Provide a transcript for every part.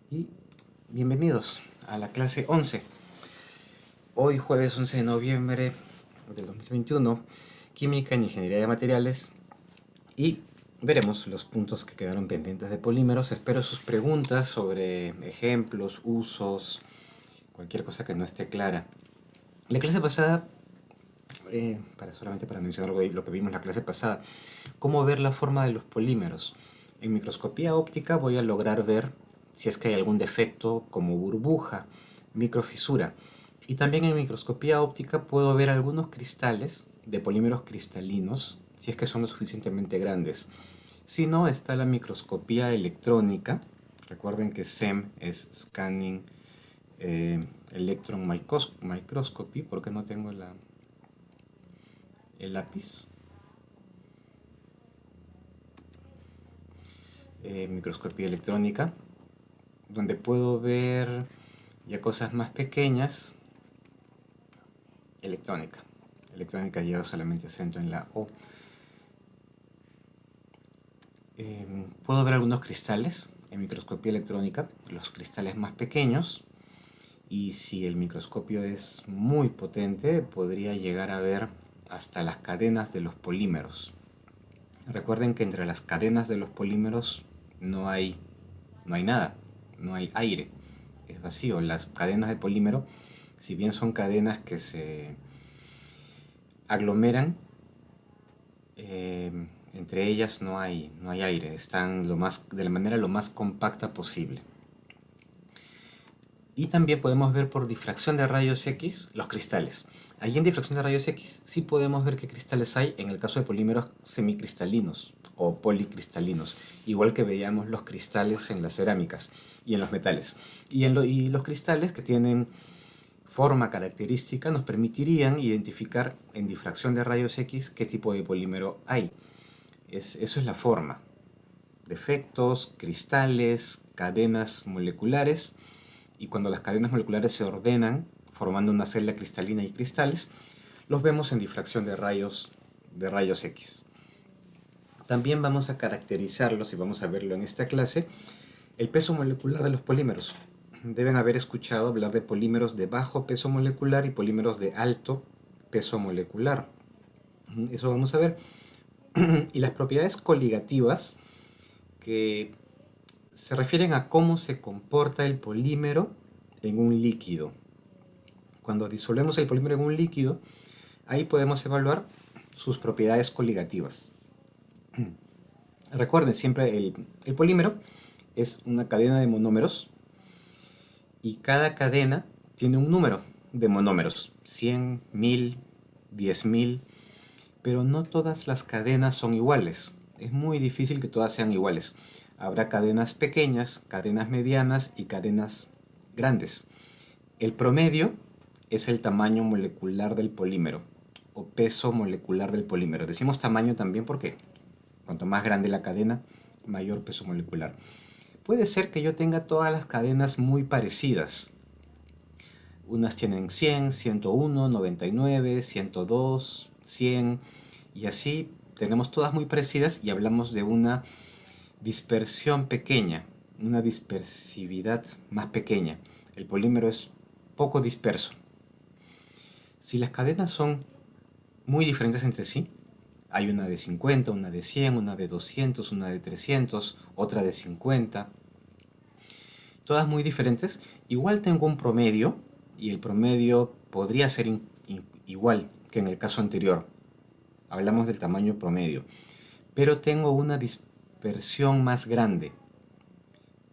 Y bienvenidos a la clase 11. Hoy jueves 11 de noviembre del 2021, Química en Ingeniería de Materiales, y veremos los puntos que quedaron pendientes de polímeros. Espero sus preguntas sobre ejemplos, usos, cualquier cosa que no esté clara. La clase pasada, solamente para mencionar lo que vimos la clase pasada, cómo ver la forma de los polímeros. En microscopía óptica voy a lograr ver si es que hay algún defecto como burbuja, microfisura. Y también en microscopía óptica puedo ver algunos cristales de polímeros cristalinos, si es que son lo suficientemente grandes. Si no, está la microscopía electrónica. Recuerden que SEM es Scanning Electron Microscopy. ¿Por qué no tengo el lápiz? Microscopía electrónica, donde puedo ver ya cosas más pequeñas. Electrónica. Electrónica lleva solamente acento en la O. Puedo ver algunos cristales en microscopía electrónica, los cristales más pequeños, y si el microscopio es muy potente, podría llegar a ver hasta las cadenas de los polímeros. Recuerden que entre las cadenas de los polímeros no hay nada, no hay aire, es vacío. Las cadenas de polímero, si bien son cadenas que se aglomeran, entre ellas no hay aire, están de la manera lo más compacta posible. Y también podemos ver por difracción de rayos X los cristales. Allí en difracción de rayos X sí podemos ver qué cristales hay en el caso de polímeros semicristalinos o policristalinos, igual que veíamos los cristales en las cerámicas y en los metales. Y los cristales que tienen forma característica nos permitirían identificar en difracción de rayos X qué tipo de polímero hay. Eso es la forma. Defectos, cristales, cadenas moleculares, y cuando las cadenas moleculares se ordenan formando una celda cristalina y cristales, los vemos en difracción de rayos X. También vamos a caracterizarlos, y vamos a verlo en esta clase, el peso molecular de los polímeros. Deben haber escuchado hablar de polímeros de bajo peso molecular y polímeros de alto peso molecular. Eso vamos a ver. Y las propiedades coligativas, que se refieren a cómo se comporta el polímero en un líquido. Cuando disolvemos el polímero en un líquido, ahí podemos evaluar sus propiedades coligativas. Recuerden siempre, el polímero es una cadena de monómeros, y cada cadena tiene un número de monómeros, 100, 1000, 10.000, pero no todas las cadenas son iguales. Es muy difícil que todas sean iguales. Habrá cadenas pequeñas, cadenas medianas y cadenas grandes. El promedio es el tamaño molecular del polímero o peso molecular del polímero. Decimos tamaño también porque cuanto más grande la cadena, mayor peso molecular. Puede ser que yo tenga todas las cadenas muy parecidas. Unas tienen 100, 101, 99, 102, 100, y así tenemos todas muy parecidas y hablamos de una dispersión pequeña, una dispersividad más pequeña. El polímero es poco disperso. Si las cadenas son muy diferentes entre sí, hay una de 50, una de 100, una de 200, una de 300, otra de 50, todas muy diferentes, igual tengo un promedio, y el promedio podría ser igual que en el caso anterior. Hablamos del tamaño promedio, pero tengo una dispersión más grande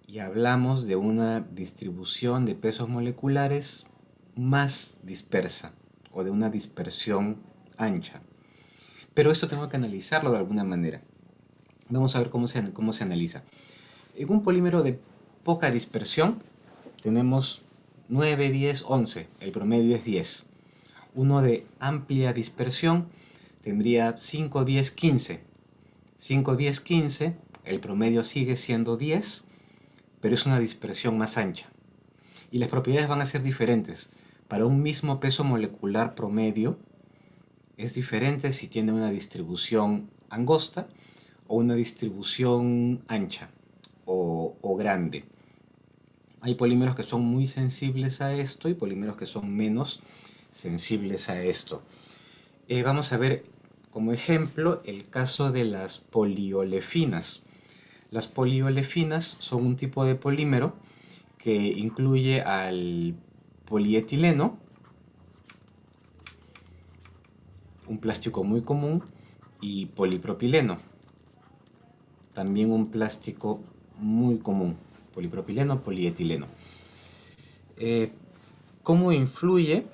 y hablamos de una distribución de pesos moleculares más dispersa o de una dispersión ancha. Pero esto tengo que analizarlo de alguna manera. Vamos a ver cómo se analiza. En un polímero de poca dispersión tenemos 9, 10, 11. El promedio es 10. Uno de amplia dispersión tendría 5, 10, 15. 5, 10, 15. El promedio sigue siendo 10, pero es una dispersión más ancha. Y las propiedades van a ser diferentes. Para un mismo peso molecular promedio, es diferente si tiene una distribución angosta o una distribución ancha o grande. Hay polímeros que son muy sensibles a esto y polímeros que son menos sensibles a esto. Vamos a ver como ejemplo el caso de las poliolefinas. Las poliolefinas son un tipo de polímero que incluye al polietileno, un plástico muy común, y polipropileno, también un plástico muy común, polipropileno, polietileno. ¿Cómo influye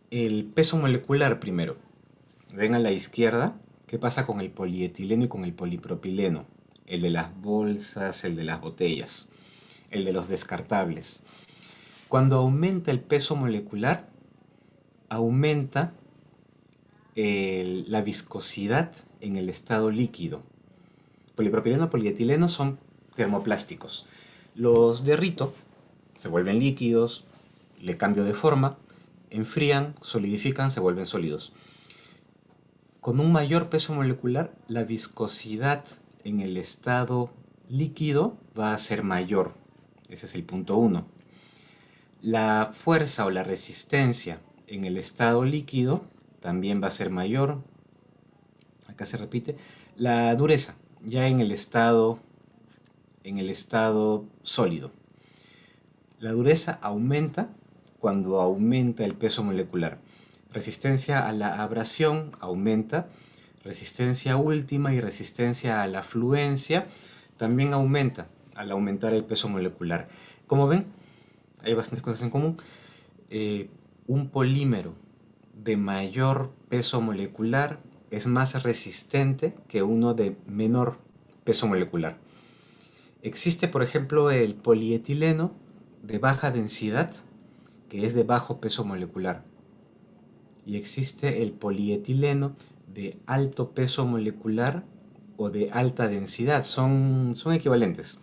el peso molecular primero? Ven a la izquierda, ¿qué pasa con el polietileno y con el polipropileno? El de las bolsas, el de las botellas, el de los descartables. Cuando aumenta el peso molecular, aumenta la viscosidad en el estado líquido. Polipropileno y polietileno son termoplásticos. Los derrito, se vuelven líquidos, le cambio de forma, enfrían, solidifican, se vuelven sólidos. Con un mayor peso molecular, la viscosidad en el estado líquido va a ser mayor. Ese es el punto 1. La fuerza o la resistencia en el estado líquido también va a ser mayor. Acá se repite. La dureza ya en el estado sólido. La dureza aumenta cuando aumenta el peso molecular. Resistencia a la abrasión aumenta. Resistencia última y resistencia a la fluencia también aumenta al aumentar el peso molecular. Como ven, hay bastantes cosas en común. Un polímero de mayor peso molecular es más resistente que uno de menor peso molecular. Existe, por ejemplo, el polietileno de baja densidad, que es de bajo peso molecular. Y existe el polietileno de alto peso molecular o de alta densidad. Son equivalentes.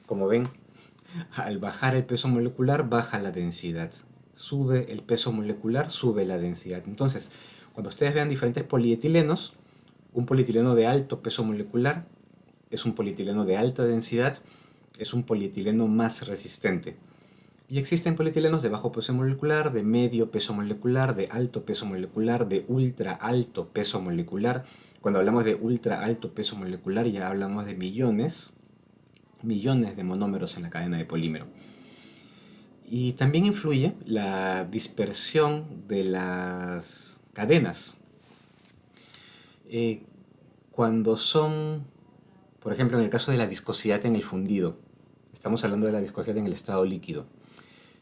Como ven, al bajar el peso molecular, baja la densidad. Sube el peso molecular, sube la densidad. Entonces, cuando ustedes vean diferentes polietilenos, un polietileno de alto peso molecular es un polietileno de alta densidad, es un polietileno más resistente. Y existen polietilenos de bajo peso molecular, de medio peso molecular, de alto peso molecular, de ultra alto peso molecular. Cuando hablamos de ultra alto peso molecular ya hablamos de millones de monómeros en la cadena de polímero. Y también influye la dispersión de las cadenas. Cuando son, por ejemplo, en el caso de la viscosidad en el fundido, estamos hablando de la viscosidad en el estado líquido.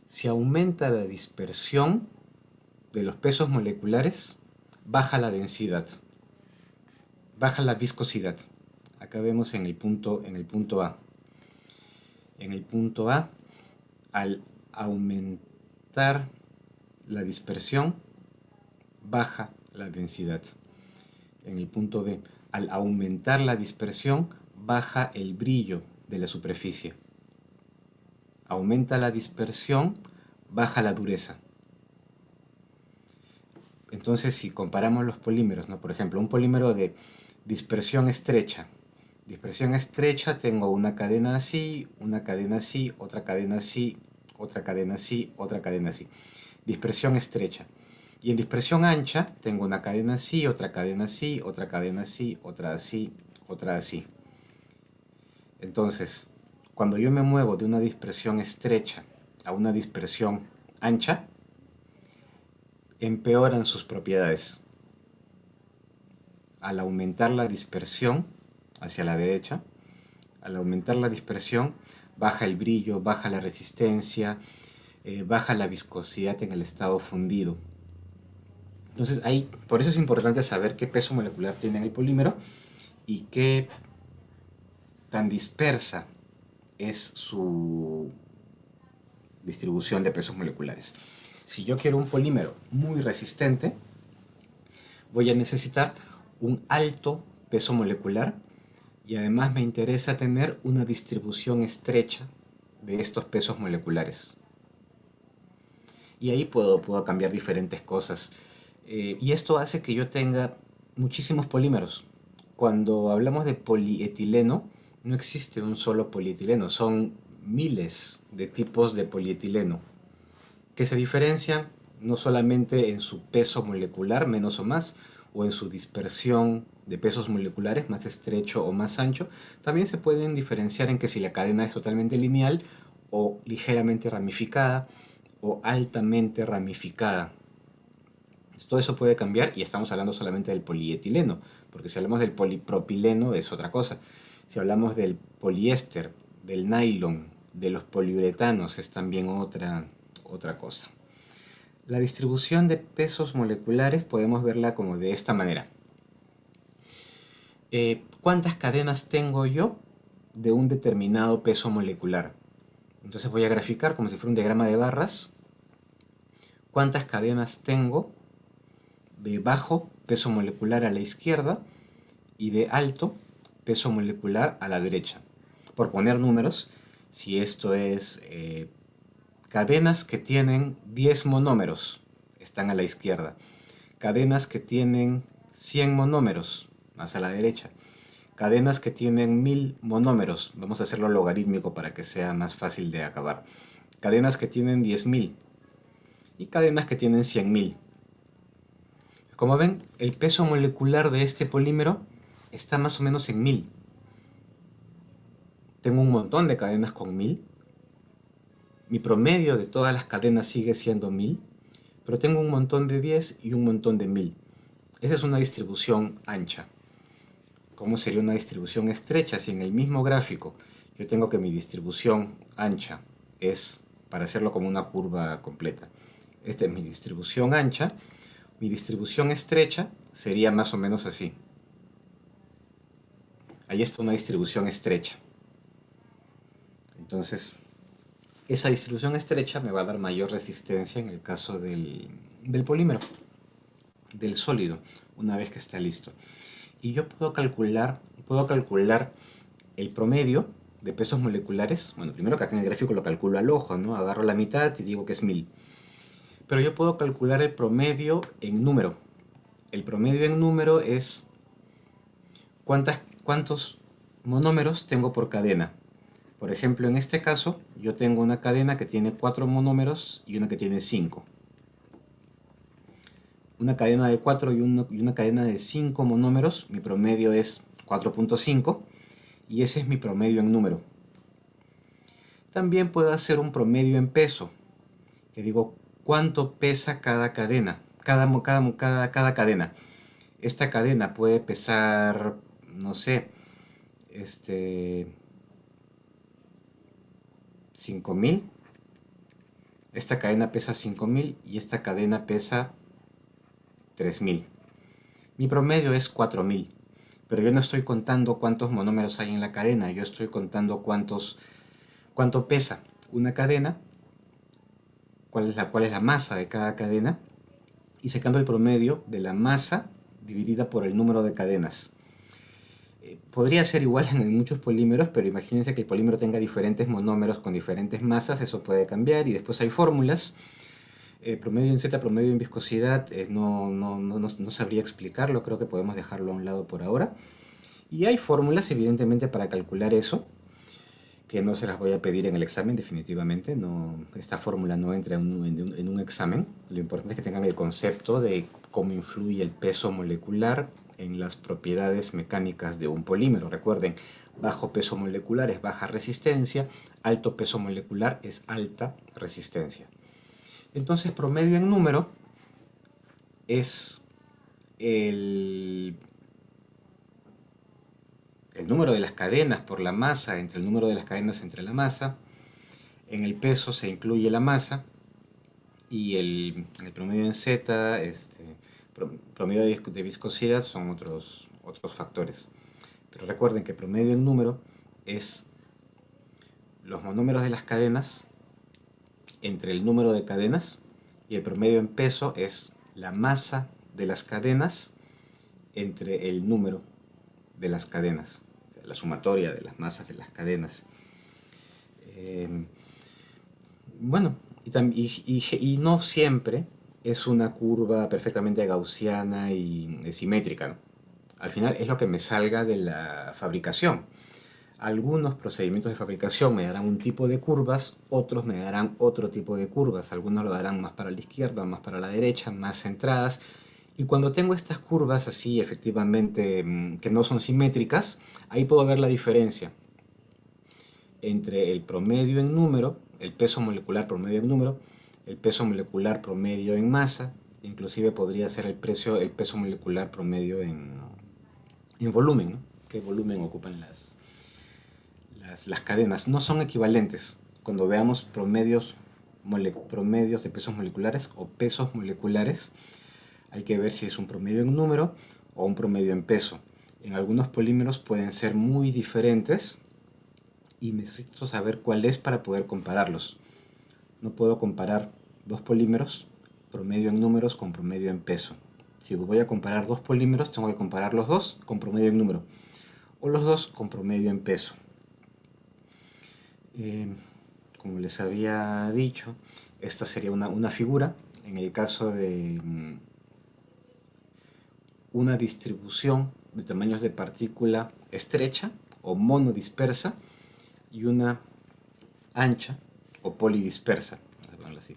Si aumenta la dispersión de los pesos moleculares, baja la densidad, baja la viscosidad. Acá vemos en el punto A. En el punto A, al aumentar la dispersión, baja la densidad. En el punto B, al aumentar la dispersión, baja el brillo de la superficie. Aumenta la dispersión, baja la dureza. Entonces, si comparamos los polímeros, ¿no? Por ejemplo, un polímero de dispersión estrecha. Dispersión estrecha, tengo una cadena así, otra cadena así, otra cadena así, otra cadena así. Dispersión estrecha. Y en dispersión ancha, tengo una cadena así, otra cadena así, otra cadena así, otra así, otra así. Entonces, cuando yo me muevo de una dispersión estrecha a una dispersión ancha, empeoran sus propiedades. Al aumentar la dispersión hacia la derecha, al aumentar la dispersión, baja el brillo, baja la resistencia, baja la viscosidad en el estado fundido. Entonces, por eso es importante saber qué peso molecular tiene el polímero y qué tan dispersa es su distribución de pesos moleculares. Si yo quiero un polímero muy resistente, voy a necesitar un alto peso molecular y además me interesa tener una distribución estrecha de estos pesos moleculares. Y ahí puedo cambiar diferentes cosas. Y esto hace que yo tenga muchísimos polímeros. Cuando hablamos de polietileno, no existe un solo polietileno, son miles de tipos de polietileno que se diferencian no solamente en su peso molecular, menos o más, o en su dispersión de pesos moleculares, más estrecho o más ancho, también se pueden diferenciar en que si la cadena es totalmente lineal o ligeramente ramificada o altamente ramificada. Todo eso puede cambiar y estamos hablando solamente del polietileno, porque si hablamos del polipropileno es otra cosa. Si hablamos del poliéster, del nylon, de los poliuretanos es también otra cosa. La distribución de pesos moleculares podemos verla como de esta manera. ¿Cuántas cadenas tengo yo de un determinado peso molecular? Entonces voy a graficar como si fuera un diagrama de barras. ¿Cuántas cadenas tengo de bajo peso molecular a la izquierda y de alto peso molecular a la derecha? Por poner números, si esto es cadenas que tienen 10 monómeros, están a la izquierda. Cadenas que tienen 100 monómeros, más a la derecha. Cadenas que tienen 1000 monómeros, vamos a hacerlo logarítmico para que sea más fácil de acabar. Cadenas que tienen 10.000 y cadenas que tienen 100.000. Como ven, el peso molecular de este polímero está más o menos en 1000. Tengo un montón de cadenas con 1000. Mi promedio de todas las cadenas sigue siendo 1000, pero tengo un montón de 10 y un montón de 1000. Esa es una distribución ancha. ¿Cómo sería una distribución estrecha si en el mismo gráfico yo tengo que mi distribución ancha es, para hacerlo como una curva completa, esta es mi distribución ancha, mi distribución estrecha sería más o menos así. Ahí está una distribución estrecha. Entonces, esa distribución estrecha me va a dar mayor resistencia en el caso del polímero, del sólido, una vez que está listo. Y yo puedo calcular el promedio de pesos moleculares. Bueno, primero que acá en el gráfico lo calculo al ojo, ¿no? Agarro la mitad y digo que es 1000. Pero yo puedo calcular el promedio en número. El promedio en número es cuántos monómeros tengo por cadena. Por ejemplo, en este caso, yo tengo una cadena que tiene 4 monómeros y una que tiene 5. Una cadena de 4 y una cadena de 5 monómeros, mi promedio es 4.5 y ese es mi promedio en número. También puedo hacer un promedio en peso, que digo cuánto pesa cada cadena, cada cadena. Esta cadena puede pesar, no sé, 5000. Esta cadena pesa 5000 y esta cadena pesa 3000. Mi promedio es 4000, pero yo no estoy contando cuántos monómeros hay en la cadena, yo estoy contando cuánto pesa una cadena, cuál es la masa de cada cadena, y sacando el promedio de la masa dividida por el número de cadenas. Podría ser igual en muchos polímeros, pero imagínense que el polímero tenga diferentes monómeros con diferentes masas, eso puede cambiar, y después hay fórmulas. Promedio en Z, promedio en viscosidad, no sabría explicarlo, creo que podemos dejarlo a un lado por ahora. Y hay fórmulas, evidentemente, para calcular eso, que no se las voy a pedir en el examen, definitivamente. Esta fórmula no entra en un examen. Lo importante es que tengan el concepto de cómo influye el peso molecular en las propiedades mecánicas de un polímero. Recuerden, bajo peso molecular es baja resistencia, alto peso molecular es alta resistencia. Entonces, promedio en número es el número de las cadenas por la masa entre el número de las cadenas entre la masa. En el peso se incluye la masa y el promedio en Z, promedio de viscosidad son otros factores. Pero recuerden que promedio en número es los monómeros de las cadenas entre el número de cadenas, y el promedio en peso es la masa de las cadenas entre el número de las cadenas, o sea, la sumatoria de las masas de las cadenas. Bueno, y no siempre es una curva perfectamente gaussiana y simétrica, ¿no? Al final es lo que me salga de la fabricación. Algunos procedimientos de fabricación me darán un tipo de curvas, otros me darán otro tipo de curvas. Algunos lo darán más para la izquierda, más para la derecha, más centradas. Y cuando tengo estas curvas así, efectivamente, que no son simétricas, ahí puedo ver la diferencia entre el promedio en número, el peso molecular promedio en número, el peso molecular promedio en masa, inclusive podría ser el peso molecular promedio en volumen, ¿no? ¿Qué volumen ocupan las cadenas? No son equivalentes. Cuando veamos promedios de pesos moleculares o pesos moleculares, hay que ver si es un promedio en número o un promedio en peso. En algunos polímeros pueden ser muy diferentes y necesito saber cuál es para poder compararlos. No puedo comparar dos polímeros, promedio en números con promedio en peso. Si voy a comparar dos polímeros, tengo que comparar los dos con promedio en número o los dos con promedio en peso. Como les había dicho, esta sería una figura en el caso de una distribución de tamaños de partícula estrecha o monodispersa y una ancha o polidispersa. Vamos a ponerlo así.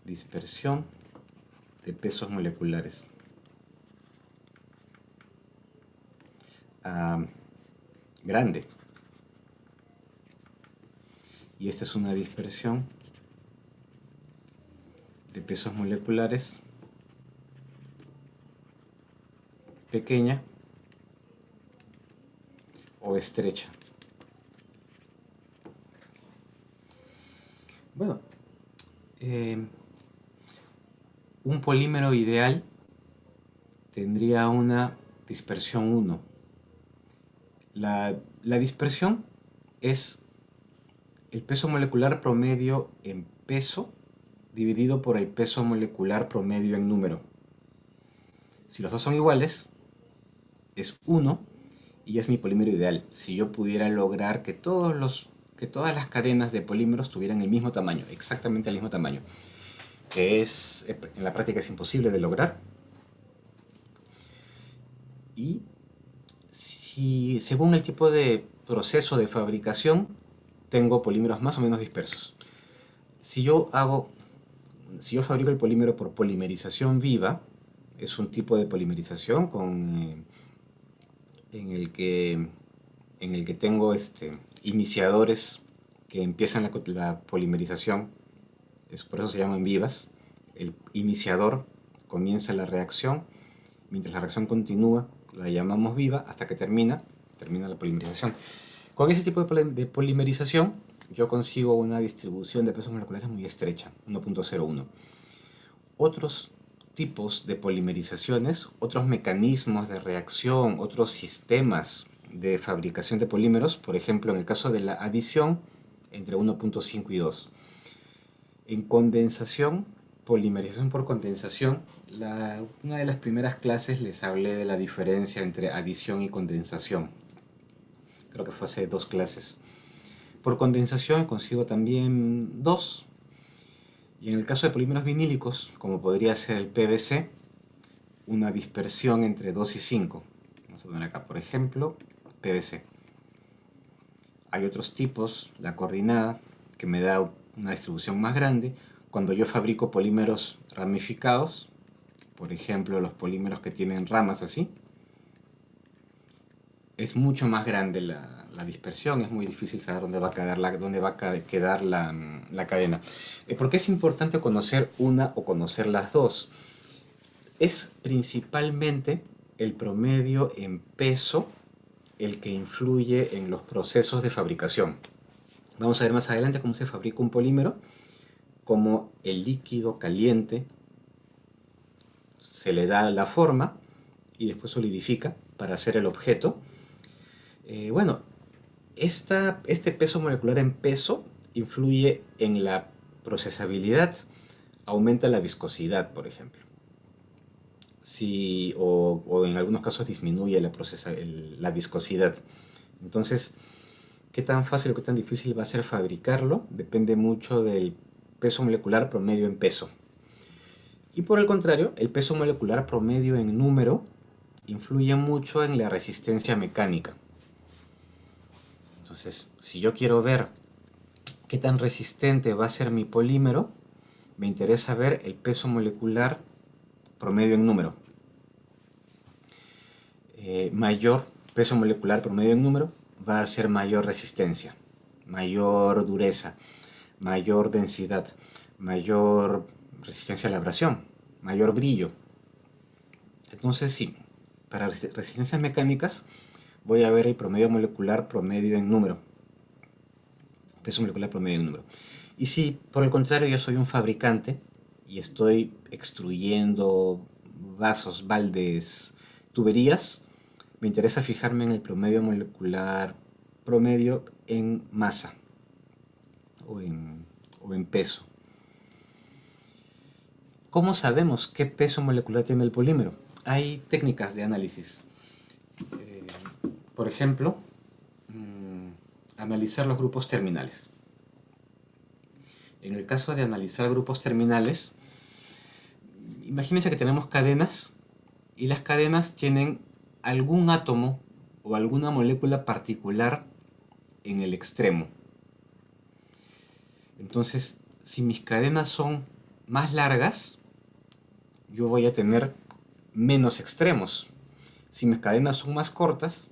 Dispersión de pesos moleculares. Grande. Y esta es una dispersión de pesos moleculares pequeña o estrecha. Bueno, un polímero ideal tendría una dispersión 1. La dispersión es el peso molecular promedio en peso dividido por el peso molecular promedio en número. Si los dos son iguales, es 1 y es mi polímero ideal. Si yo pudiera lograr que todas las cadenas de polímeros tuvieran el mismo tamaño, exactamente el mismo tamaño, que en la práctica es imposible de lograr. Y según el tipo de proceso de fabricación, tengo polímeros más o menos dispersos. Si yo fabrico el polímero por polimerización viva, es un tipo de polimerización en el que tengo iniciadores que empiezan la polimerización, por eso se llaman vivas. El iniciador comienza la reacción, mientras la reacción continúa, la llamamos viva hasta que termina la polimerización. Con ese tipo de polimerización, yo consigo una distribución de pesos moleculares muy estrecha, 1.01. Otros tipos de polimerizaciones, otros mecanismos de reacción, otros sistemas de fabricación de polímeros, por ejemplo, en el caso de la adición entre 1.5 y 2. En condensación, polimerización por condensación, una de las primeras clases les hablé de la diferencia entre adición y condensación. Creo que fue hace 2 clases. Por condensación consigo también 2. Y en el caso de polímeros vinílicos, como podría ser el PVC, una dispersión entre 2 y 5. Vamos a poner acá, por ejemplo, PVC. Hay otros tipos, la coordinada, que me da una distribución más grande. Cuando yo fabrico polímeros ramificados, por ejemplo, los polímeros que tienen ramas así, es mucho más grande la dispersión, es muy difícil saber dónde va a quedar la cadena. ¿Por qué es importante conocer una o conocer las dos? Es principalmente el promedio en peso el que influye en los procesos de fabricación. Vamos a ver más adelante cómo se fabrica un polímero, cómo el líquido caliente se le da la forma y después solidifica para hacer el objeto. Bueno, este peso molecular en peso influye en la procesabilidad, aumenta la viscosidad, por ejemplo. O en algunos casos disminuye la viscosidad. Entonces, qué tan fácil o qué tan difícil va a ser fabricarlo depende mucho del peso molecular promedio en peso. Y por el contrario, el peso molecular promedio en número influye mucho en la resistencia mecánica. Entonces, si yo quiero ver qué tan resistente va a ser mi polímero, me interesa ver el peso molecular promedio en número. Mayor peso molecular promedio en número va a ser mayor resistencia, mayor dureza, mayor densidad, mayor resistencia a la abrasión, mayor brillo. Entonces sí, para resistencias mecánicas voy a ver el promedio molecular promedio en número, peso molecular promedio en número. Y si por el contrario yo soy un fabricante y estoy extruyendo vasos, baldes, tuberías, me interesa fijarme en el promedio molecular promedio en masa o en peso. ¿Cómo sabemos qué peso molecular tiene el polímero? Hay técnicas de análisis. Por ejemplo, analizar los grupos terminales. En el caso de analizar grupos terminales, imagínense que tenemos cadenas y las cadenas tienen algún átomo o alguna molécula particular en el extremo. Entonces, si mis cadenas son más largas, yo voy a tener menos extremos. Si mis cadenas son más cortas,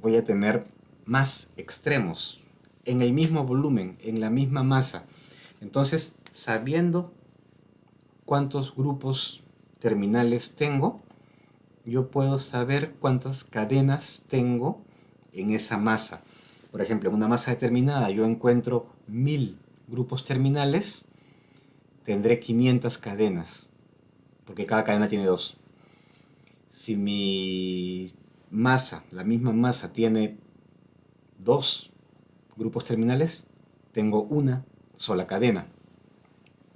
voy a tener más extremos en el mismo volumen, en la misma masa. Entonces, sabiendo cuántos grupos terminales tengo, yo puedo saber cuántas cadenas tengo en esa masa. Por ejemplo, en una masa determinada yo encuentro 1000 grupos terminales, tendré 500 cadenas, porque cada cadena tiene 2. Si mi masa, la misma masa, tiene 2 grupos terminales, tengo una sola cadena.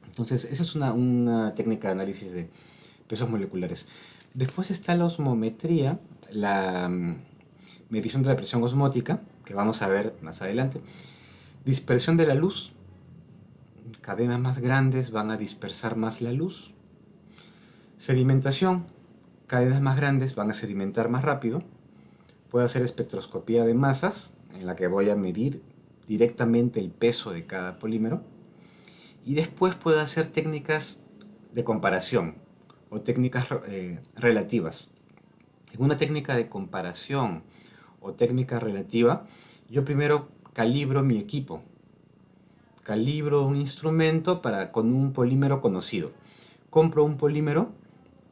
Entonces, esa es una técnica de análisis de pesos moleculares. Después está la osmometría, la medición de la presión osmótica, que vamos a ver más adelante. Dispersión de la luz. Cadenas más grandes van a dispersar más la luz. Sedimentación. Cadenas más grandes van a sedimentar más rápido. Puedo hacer espectroscopía de masas, en la que voy a medir directamente el peso de cada polímero. Y después puedo hacer técnicas de comparación o técnicas relativas. En una técnica de comparación o técnica relativa, yo primero calibro mi equipo. Calibro un instrumento con un polímero conocido. Compro un polímero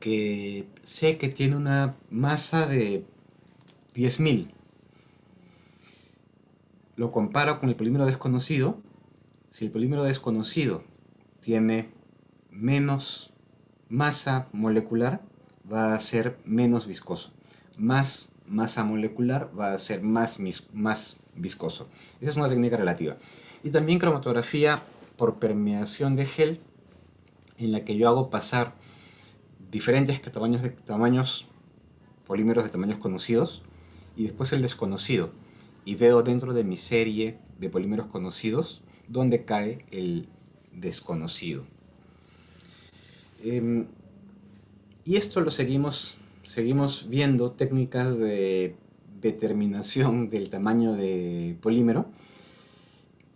que sé que tiene una masa de 10.000. Lo comparo con el polímero desconocido. Si el polímero desconocido tiene menos masa molecular, va a ser menos viscoso. Más masa molecular va a ser más viscoso. Esa es una técnica relativa. Y también cromatografía por permeación de gel, en la que yo hago pasar diferentes polímeros de tamaños conocidos, y después el desconocido. Y veo dentro de mi serie de polímeros conocidos dónde cae el desconocido. Y esto lo seguimos viendo, técnicas de determinación del tamaño de polímero,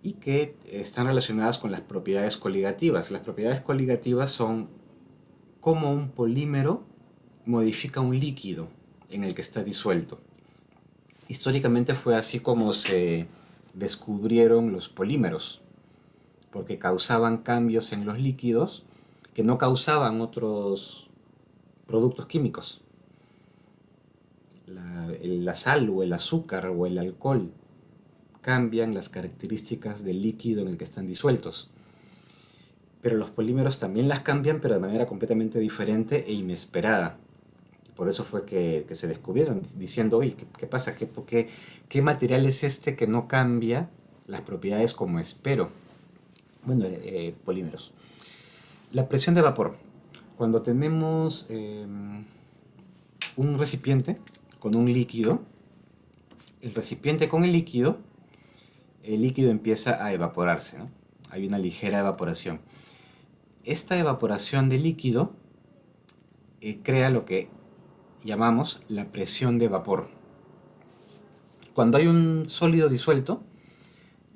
y que están relacionadas con las propiedades coligativas. Las propiedades coligativas son cómo un polímero modifica un líquido en el que está disuelto. Históricamente fue así como se descubrieron los polímeros, porque causaban cambios en los líquidos que no causaban otros productos químicos. La sal o el azúcar o el alcohol cambian las características del líquido en el que están disueltos. Pero los polímeros también las cambian, pero de manera completamente diferente e inesperada. Por eso fue que se descubrieron, diciendo, oye, ¿qué pasa? ¿Qué material es este que no cambia las propiedades como espero? Bueno, polímeros. La presión de vapor. Cuando tenemos un recipiente con un líquido, el recipiente con el líquido empieza a evaporarse, ¿no? Hay una ligera evaporación. Esta evaporación de líquido crea lo que llamamos la presión de vapor. Cuando hay un sólido disuelto,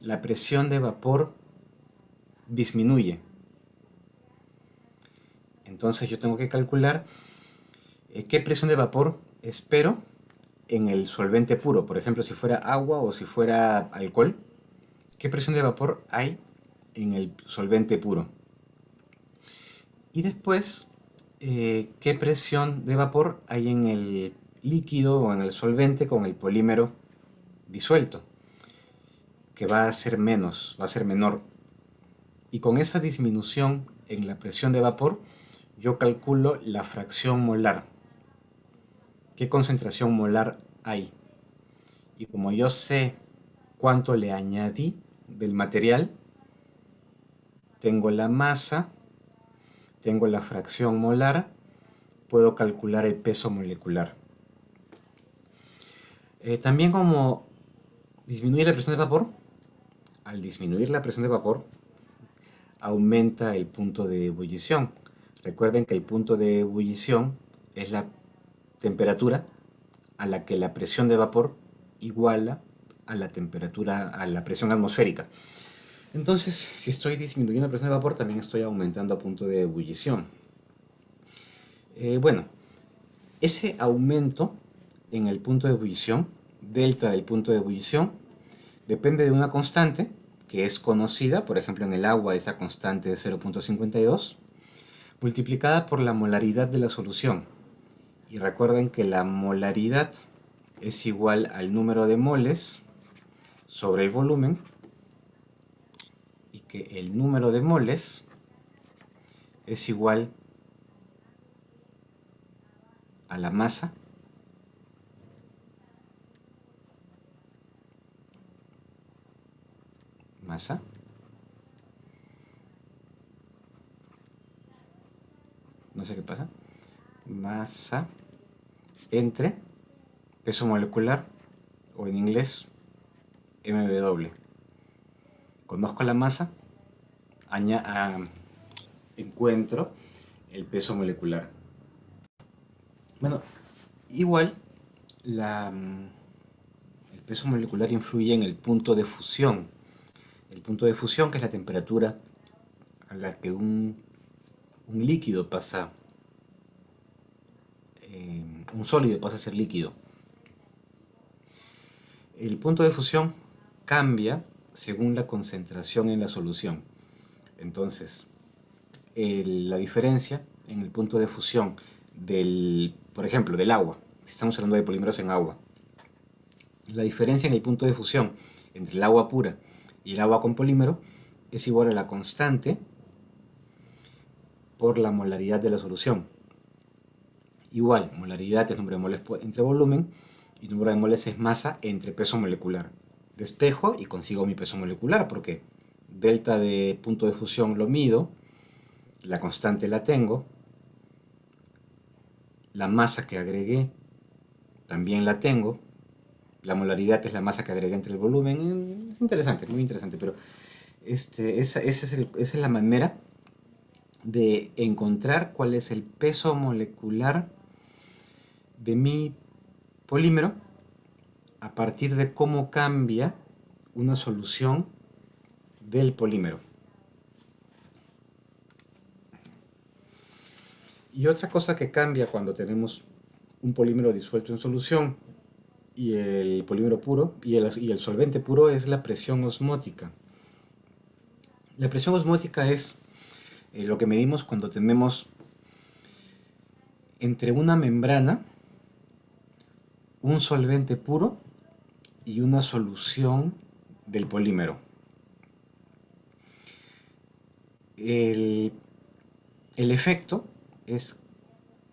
la presión de vapor disminuye. Entonces yo tengo que calcular qué presión de vapor espero en el solvente puro. Por ejemplo, si fuera agua o si fuera alcohol, ¿qué presión de vapor hay en el solvente puro? Y después, ¿qué presión de vapor hay en el líquido o en el solvente con el polímero disuelto? Que va a ser menos, va a ser menor. Y con esa disminución en la presión de vapor, yo calculo la fracción molar. ¿Qué concentración molar hay? Y como yo sé cuánto le añadí del material, tengo la masa, tengo la fracción molar, puedo calcular el peso molecular. También como disminuye la presión de vapor, al disminuir la presión de vapor, aumenta el punto de ebullición. Recuerden que el punto de ebullición es la temperatura a la que la presión de vapor iguala a la temperatura, a la presión atmosférica. Entonces, si estoy disminuyendo la presión de vapor, también estoy aumentando el punto de ebullición. Bueno, ese aumento en el punto de ebullición, delta del punto de ebullición, depende de una constante que es conocida, por ejemplo en el agua esta constante es 0.52, multiplicada por la molaridad de la solución. Y recuerden que la molaridad es igual al número de moles sobre el volumen, y que el número de moles es igual a la masa no sé qué pasa, masa entre peso molecular, o en inglés mW. Conozco la masa, encuentro el peso molecular. Bueno, igual el peso molecular influye en el punto de fusión. El punto de fusión, que es la temperatura a la que un líquido pasa, un sólido pasa a ser líquido. El punto de fusión cambia según la concentración en la solución. Entonces, la diferencia en el punto de fusión por ejemplo, del agua, si estamos hablando de polímeros en agua, la diferencia en el punto de fusión entre el agua pura y el agua con polímero es igual a la constante por la molaridad de la solución. Igual, molaridad es número de moles entre volumen, y número de moles es masa entre peso molecular. Despejo y consigo mi peso molecular, porque delta de punto de fusión lo mido, la constante la tengo, la masa que agregué también la tengo, la molaridad es la masa que agregué entre el volumen. Es interesante, muy interesante, pero esa es la manera de encontrar cuál es el peso molecular de mi polímero a partir de cómo cambia una solución del polímero. Y otra cosa que cambia cuando tenemos un polímero disuelto en solución y el polímero puro y el solvente puro es la presión osmótica. La presión osmótica es lo que medimos cuando tenemos entre una membrana un solvente puro y una solución del polímero. El efecto es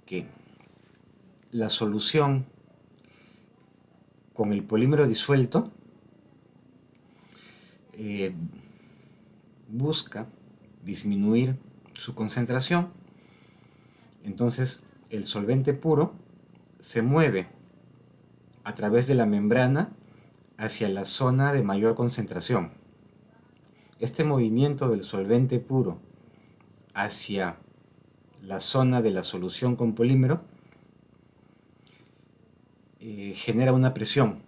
que la solución con el polímero disuelto busca disminuir su concentración. Entonces el solvente puro se mueve a través de la membrana hacia la zona de mayor concentración. Este movimiento del solvente puro hacia la zona de la solución con polímero genera una presión.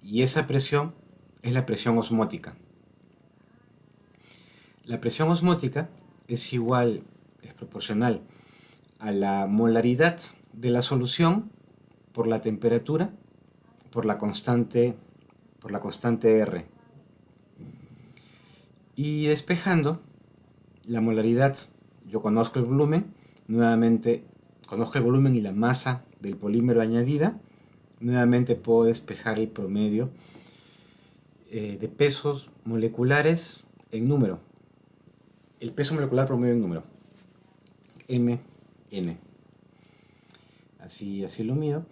y esa presión es la presión osmótica. La presión osmótica es proporcional a la molaridad de la solución por la temperatura por la constante R. Y despejando la molaridad, yo conozco el volumen, nuevamente conozco el volumen y la masa del polímero añadida, nuevamente puedo despejar el promedio de pesos moleculares en número. El peso molecular promedio en número. MN. Así lo mido.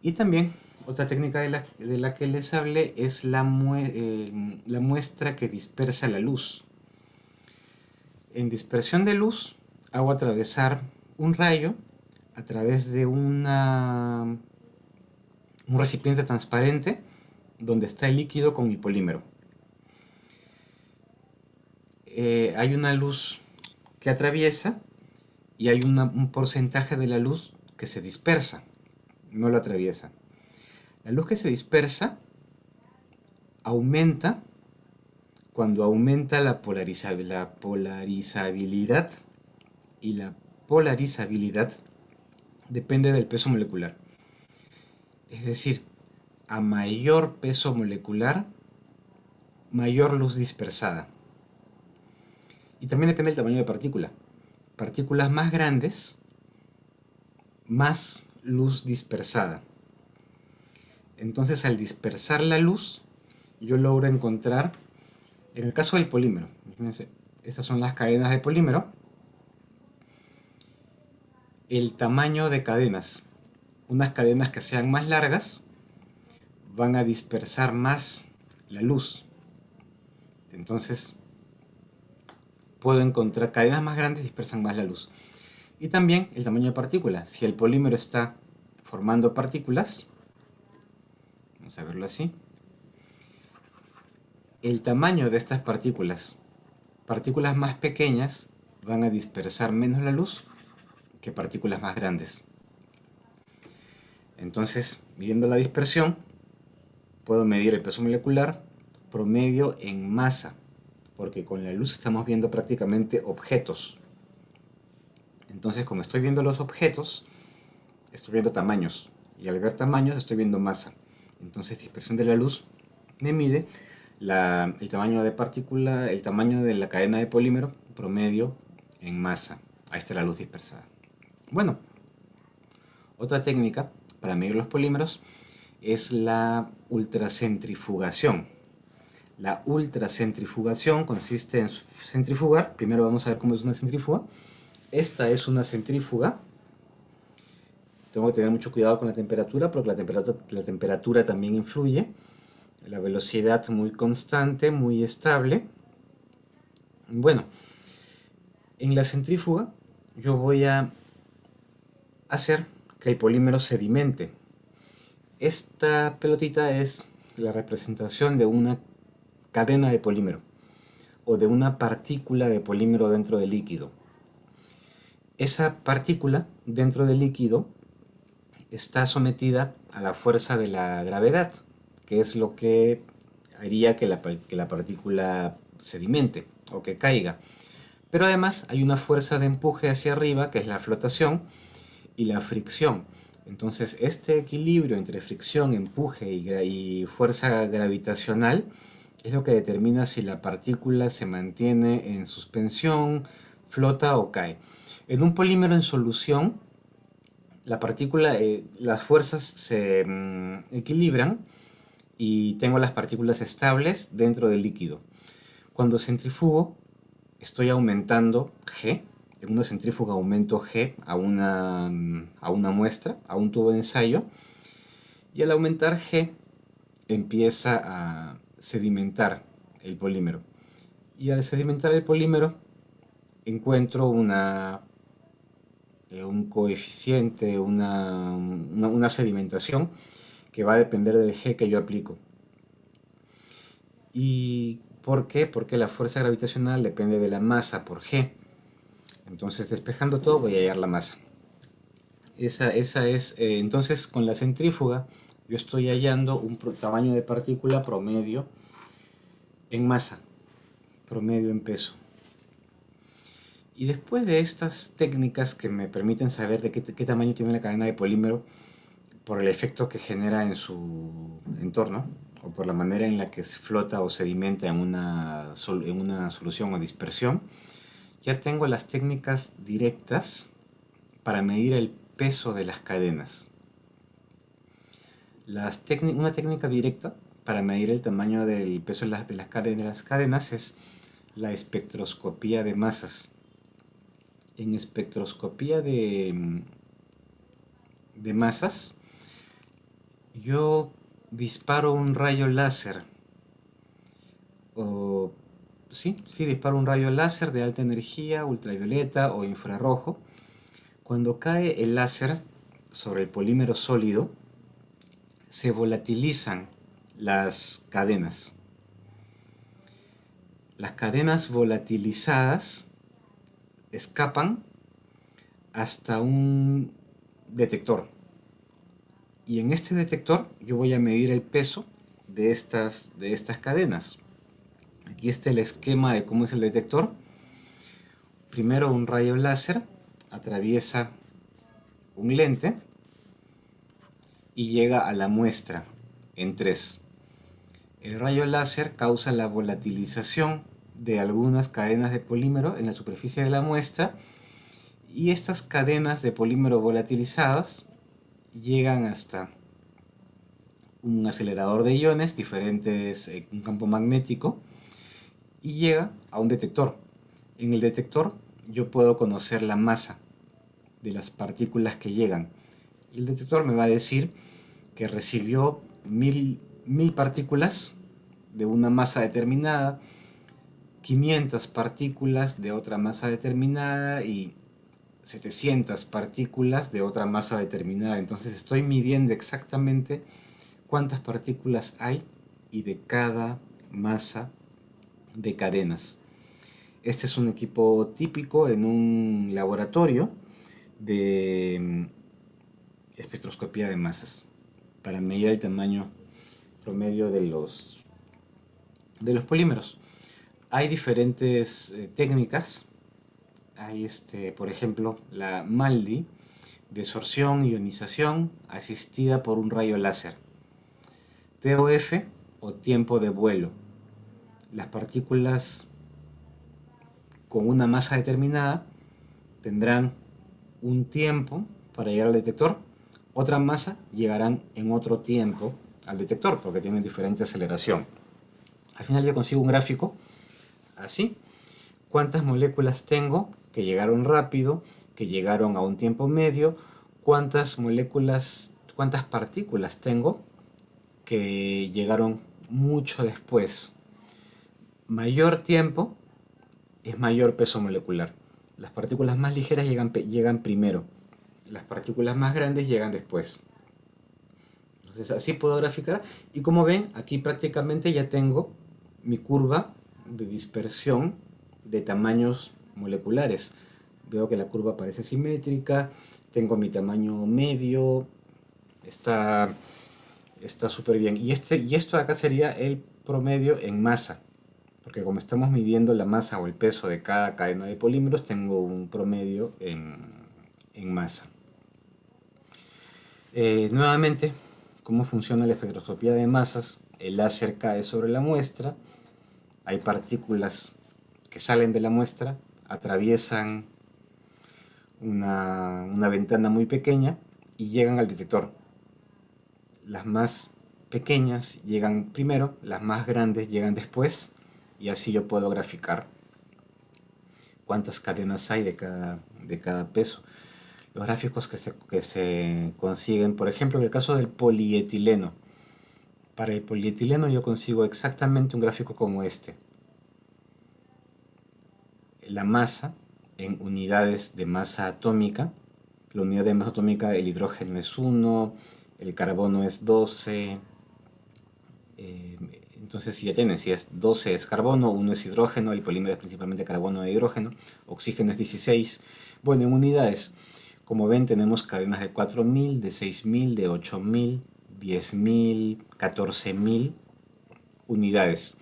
Y también otra técnica de la que les hablé es la muestra que dispersa la luz. En dispersión de luz hago atravesar un rayo a través de un recipiente transparente donde está el líquido con mi polímero. Hay una luz que atraviesa y hay un porcentaje de la luz que se dispersa, no lo atraviesa. La luz que se dispersa aumenta cuando aumenta la polarizabilidad, y la polarizabilidad depende del peso molecular. Es decir, a mayor peso molecular, mayor luz dispersada. Y también depende del tamaño de partícula. Partículas más grandes, más luz dispersada. Entonces, al dispersar la luz, yo logro encontrar, en el caso del polímero, fíjense, estas son las cadenas de polímero, el tamaño de cadenas. Unas cadenas que sean más largas van a dispersar más la luz. Entonces, puedo encontrar cadenas más grandes dispersan más la luz. Y también el tamaño de partículas. Si el polímero está formando partículas, vamos a verlo así, el tamaño de estas partículas más pequeñas van a dispersar menos la luz que partículas más grandes. Entonces, midiendo la dispersión, puedo medir el peso molecular promedio en masa, porque con la luz estamos viendo prácticamente objetos. Entonces, como estoy viendo los objetos, estoy viendo tamaños, y al ver tamaños estoy viendo masa. Entonces, dispersión de la luz me mide el tamaño de partícula, el tamaño de la cadena de polímero promedio en masa. Ahí está la luz dispersada. Bueno, otra técnica para medir los polímeros es la ultracentrifugación. La ultracentrifugación consiste en centrifugar. Primero vamos a ver cómo es una centrífuga. Esta es una centrífuga. Tengo que tener mucho cuidado con la temperatura, porque la temperatura también influye. La velocidad muy constante, muy estable. Bueno, en la centrífuga yo voy a hacer que el polímero sedimente. Esta pelotita es la representación de una cadena de polímero o de una partícula de polímero dentro del líquido. Esa partícula dentro del líquido está sometida a la fuerza de la gravedad, que es lo que haría que la partícula sedimente o que caiga. Pero además hay una fuerza de empuje hacia arriba, que es la flotación, y la fricción. Entonces, este equilibrio entre fricción, empuje y fuerza gravitacional es lo que determina si la partícula se mantiene en suspensión, flota o cae. En un polímero en solución, la partícula, las fuerzas se equilibran y tengo las partículas estables dentro del líquido. Cuando centrifugo, estoy aumentando G. En una centrífuga aumento G a una muestra, a un tubo de ensayo. Y al aumentar G, empieza a sedimentar el polímero. Y al sedimentar el polímero, encuentro un coeficiente, una sedimentación que va a depender del G que yo aplico. ¿Y por qué? Porque la fuerza gravitacional depende de la masa por G. Entonces, despejando todo, voy a hallar la masa. Esa es, entonces, con la centrífuga yo estoy hallando un tamaño de partícula promedio en masa, promedio en peso. Y después de estas técnicas que me permiten saber de qué tamaño tiene la cadena de polímero por el efecto que genera en su entorno, o por la manera en la que se flota o sedimenta en una solución o dispersión, ya tengo las técnicas directas para medir el peso de las cadenas. Una técnica directa para medir el tamaño del peso de las cadenas es la espectroscopía de masas. En espectroscopía de masas, yo disparo un rayo láser, disparo un rayo láser de alta energía, ultravioleta o infrarrojo. Cuando cae el láser sobre el polímero sólido, se volatilizan las cadenas. Las cadenas volatilizadas escapan hasta un detector. Y en este detector yo voy a medir el peso de estas cadenas. Aquí está el esquema de cómo es el detector. Primero un rayo láser atraviesa un lente y llega a la muestra en 3. El rayo láser causa la volatilización de algunas cadenas de polímero en la superficie de la muestra, y estas cadenas de polímero volatilizadas llegan hasta un acelerador de iones diferentes, un campo magnético, y llega a un detector. En el detector yo puedo conocer la masa de las partículas que llegan. Y el detector me va a decir que recibió 1000 partículas de una masa determinada, 500 partículas de otra masa determinada y 700 partículas de otra masa determinada. Entonces estoy midiendo exactamente cuántas partículas hay y de cada masa de cadenas. Este es un equipo típico en un laboratorio de espectroscopía de masas para medir el tamaño promedio de los polímeros. Hay diferentes técnicas. Hay, por ejemplo, la MALDI, desorción ionización asistida por un rayo láser. TOF o tiempo de vuelo. Las partículas con una masa determinada tendrán un tiempo para llegar al detector, otra masa llegarán en otro tiempo al detector porque tienen diferente aceleración. Al final yo consigo un gráfico así. ¿Cuántas moléculas tengo que llegaron rápido, que llegaron a un tiempo medio? ¿Cuántas partículas tengo que llegaron mucho después? Mayor tiempo es mayor peso molecular. Las partículas más ligeras llegan primero. Las partículas más grandes llegan después. Entonces así puedo graficar. Y como ven, aquí prácticamente ya tengo mi curva de dispersión de tamaños moleculares. Veo que la curva parece simétrica. Tengo mi tamaño medio. Está súper bien. Y esto de acá sería el promedio en masa. Porque como estamos midiendo la masa o el peso de cada cadena de polímeros, tengo un promedio en masa. Nuevamente, ¿cómo funciona la espectroscopía de masas? El láser cae sobre la muestra, hay partículas que salen de la muestra, atraviesan una ventana muy pequeña y llegan al detector. Las más pequeñas llegan primero, las más grandes llegan después, y así yo puedo graficar cuántas cadenas hay de cada peso. Los gráficos que se consiguen, por ejemplo, en el caso del polietileno. Para el polietileno yo consigo exactamente un gráfico como este. La masa en unidades de masa atómica. La unidad de masa atómica, el hidrógeno es 1, el carbono es 12. Entonces si ya tienen, si es 12 es carbono, 1 es hidrógeno, el polímero es principalmente carbono e hidrógeno, oxígeno es 16. Bueno, en unidades, como ven, tenemos cadenas de 4000, de 6000, de 8000, 10.000, 14.000 unidades.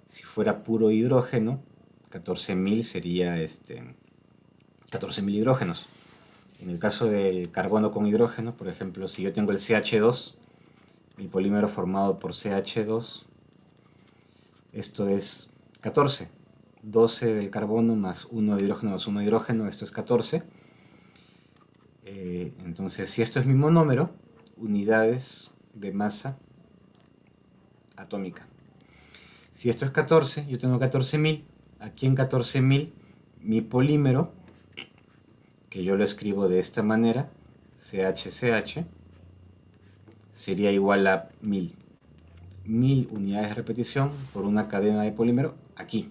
Si fuera puro hidrógeno, 14.000 sería 14.000 hidrógenos. En el caso del carbono con hidrógeno, por ejemplo, si yo tengo el CH2, el polímero formado por CH2, esto es 14. 12 del carbono más 1 de hidrógeno más 1 de hidrógeno, esto es 14. Entonces, si esto es mi monómero, unidades de masa atómica. Si esto es 14, yo tengo 14.000. Aquí en 14.000, mi polímero, que yo lo escribo de esta manera, CHCH, sería igual a 1000. 1000 unidades de repetición por una cadena de polímero aquí.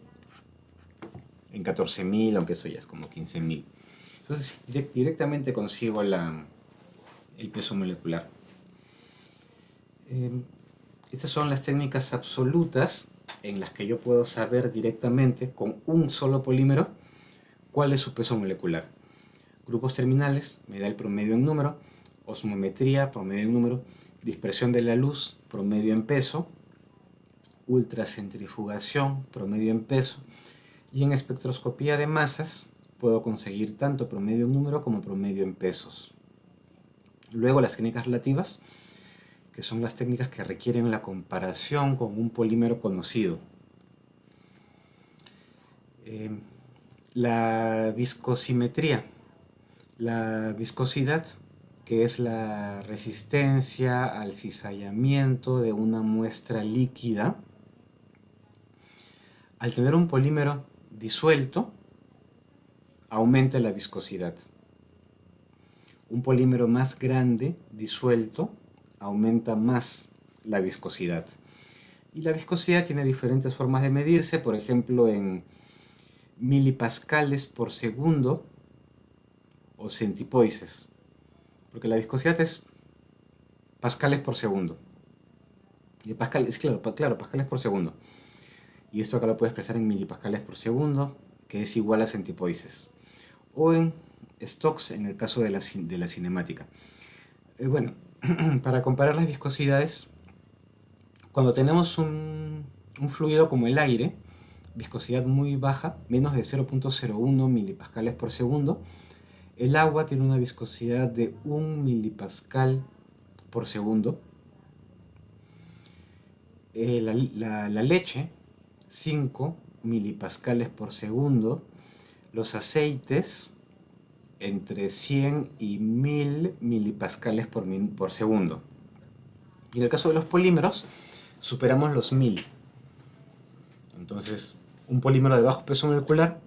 En 14.000, aunque eso ya es como 15.000. Entonces directamente consigo el peso molecular. Estas son las técnicas absolutas en las que yo puedo saber directamente con un solo polímero cuál es su peso molecular. Grupos terminales me da el promedio en número, osmometría, promedio en número, dispersión de la luz, promedio en peso, ultracentrifugación, promedio en peso, y en espectroscopía de masas puedo conseguir tanto promedio en número como promedio en pesos. Luego las técnicas relativas, que son las técnicas que requieren la comparación con un polímero conocido. La viscosimetría, la viscosidad, que es la resistencia al cizallamiento de una muestra líquida. Al tener un polímero disuelto, aumenta la viscosidad. Un polímero más grande, disuelto, aumenta más la viscosidad. Y la viscosidad tiene diferentes formas de medirse, por ejemplo en milipascales por segundo o centipoises, porque la viscosidad es pascales por segundo. Y pascal, es claro, pascales por segundo. Y esto acá lo puedes expresar en milipascales por segundo, que es igual a centipoises. O en Stokes, en el caso de la cinemática. Bueno, para comparar las viscosidades, cuando tenemos un fluido como el aire, viscosidad muy baja, menos de 0.01 milipascales por segundo, el agua tiene una viscosidad de 1 milipascal por segundo. La leche, 5 milipascales por segundo. Los aceites, entre 100 y 1000 milipascales por segundo. Y en el caso de los polímeros, superamos los 1000. Entonces, un polímero de bajo peso molecular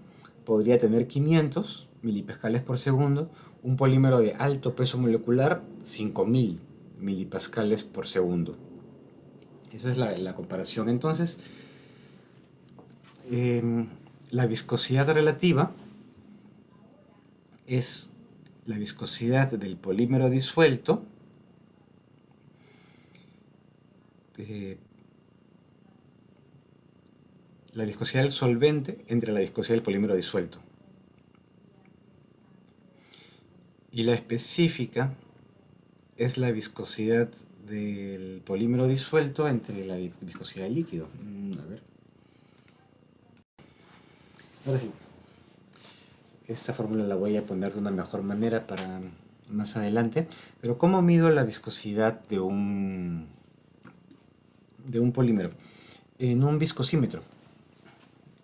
podría tener 500 milipascales por segundo. Un polímero de alto peso molecular, 5000 milipascales por segundo. Esa es la comparación. Entonces, la viscosidad relativa es la viscosidad del polímero disuelto la viscosidad del solvente entre la viscosidad del polímero disuelto. Y la específica es la viscosidad del polímero disuelto entre la viscosidad del líquido. A ver. Ahora sí. Esta fórmula la voy a poner de una mejor manera para más adelante. Pero ¿cómo mido la viscosidad de un polímero? En un viscosímetro.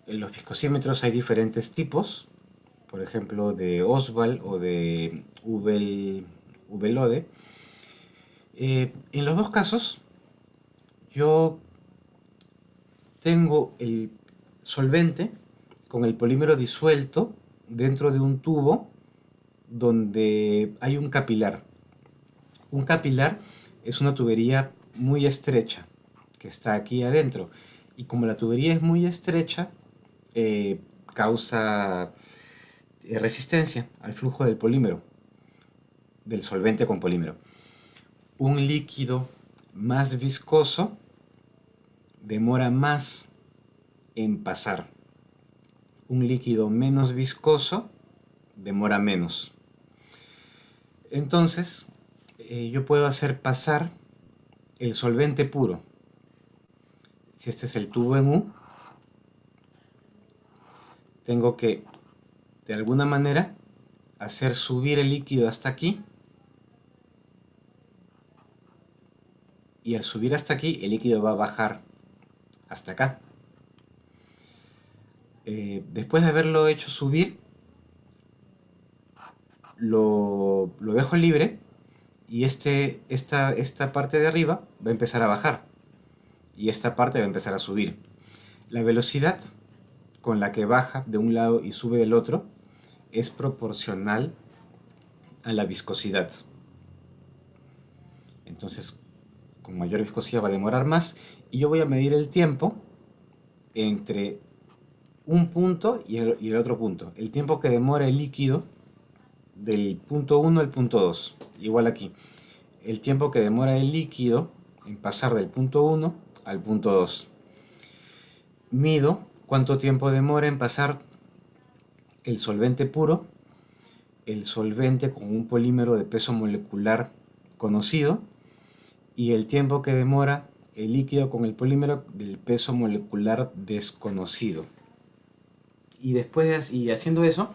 En los viscosímetros hay diferentes tipos, por ejemplo de Oswald o de Ubelode. En los dos casos, yo tengo el solvente con el polímero disuelto dentro de un tubo donde hay un capilar. Un capilar es una tubería muy estrecha que está aquí adentro. Y como la tubería es muy estrecha, causa resistencia al flujo del polímero, del solvente con polímero. Un líquido más viscoso demora más en pasar. Un líquido menos viscoso demora menos. Entonces, yo puedo hacer pasar el solvente puro. Si este es el tubo en U, tengo que, de alguna manera, hacer subir el líquido hasta aquí. Y al subir hasta aquí, el líquido va a bajar hasta acá. Después de haberlo hecho subir, lo dejo libre y esta parte de arriba va a empezar a bajar y esta parte va a empezar a subir. La velocidad con la que baja de un lado y sube del otro es proporcional a la viscosidad. Entonces, con mayor viscosidad va a demorar más y yo voy a medir el tiempo entre un punto y el otro punto. El tiempo que demora el líquido del punto 1 al punto 2. Igual aquí. El tiempo que demora el líquido en pasar del punto 1 al punto 2. Mido cuánto tiempo demora en pasar el solvente puro, el solvente con un polímero de peso molecular conocido y el tiempo que demora el líquido con el polímero del peso molecular desconocido. Y después, y haciendo eso,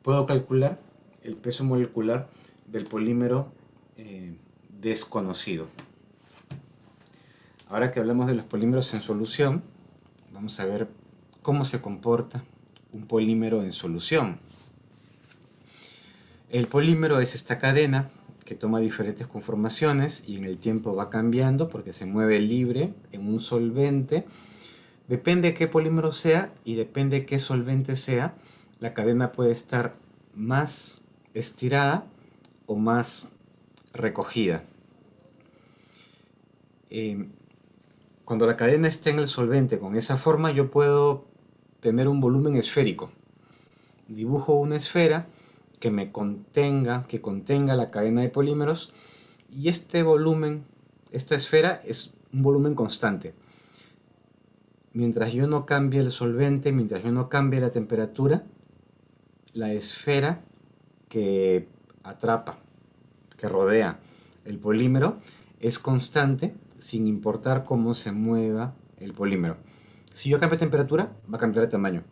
puedo calcular el peso molecular del polímero desconocido. Ahora que hablamos de los polímeros en solución, vamos a ver cómo se comporta un polímero en solución. El polímero es esta cadena que toma diferentes conformaciones y en el tiempo va cambiando porque se mueve libre en un solvente. Depende de qué polímero sea y depende de qué solvente sea, la cadena puede estar más estirada o más recogida. Cuando la cadena está en el solvente con esa forma, yo puedo tener un volumen esférico. Dibujo una esfera que contenga la cadena de polímeros y este volumen, esta esfera es un volumen constante. Mientras yo no cambie el solvente, mientras yo no cambie la temperatura, la esfera que atrapa, que rodea el polímero, es constante sin importar cómo se mueva el polímero. Si yo cambio de temperatura, va a cambiar de tamaño.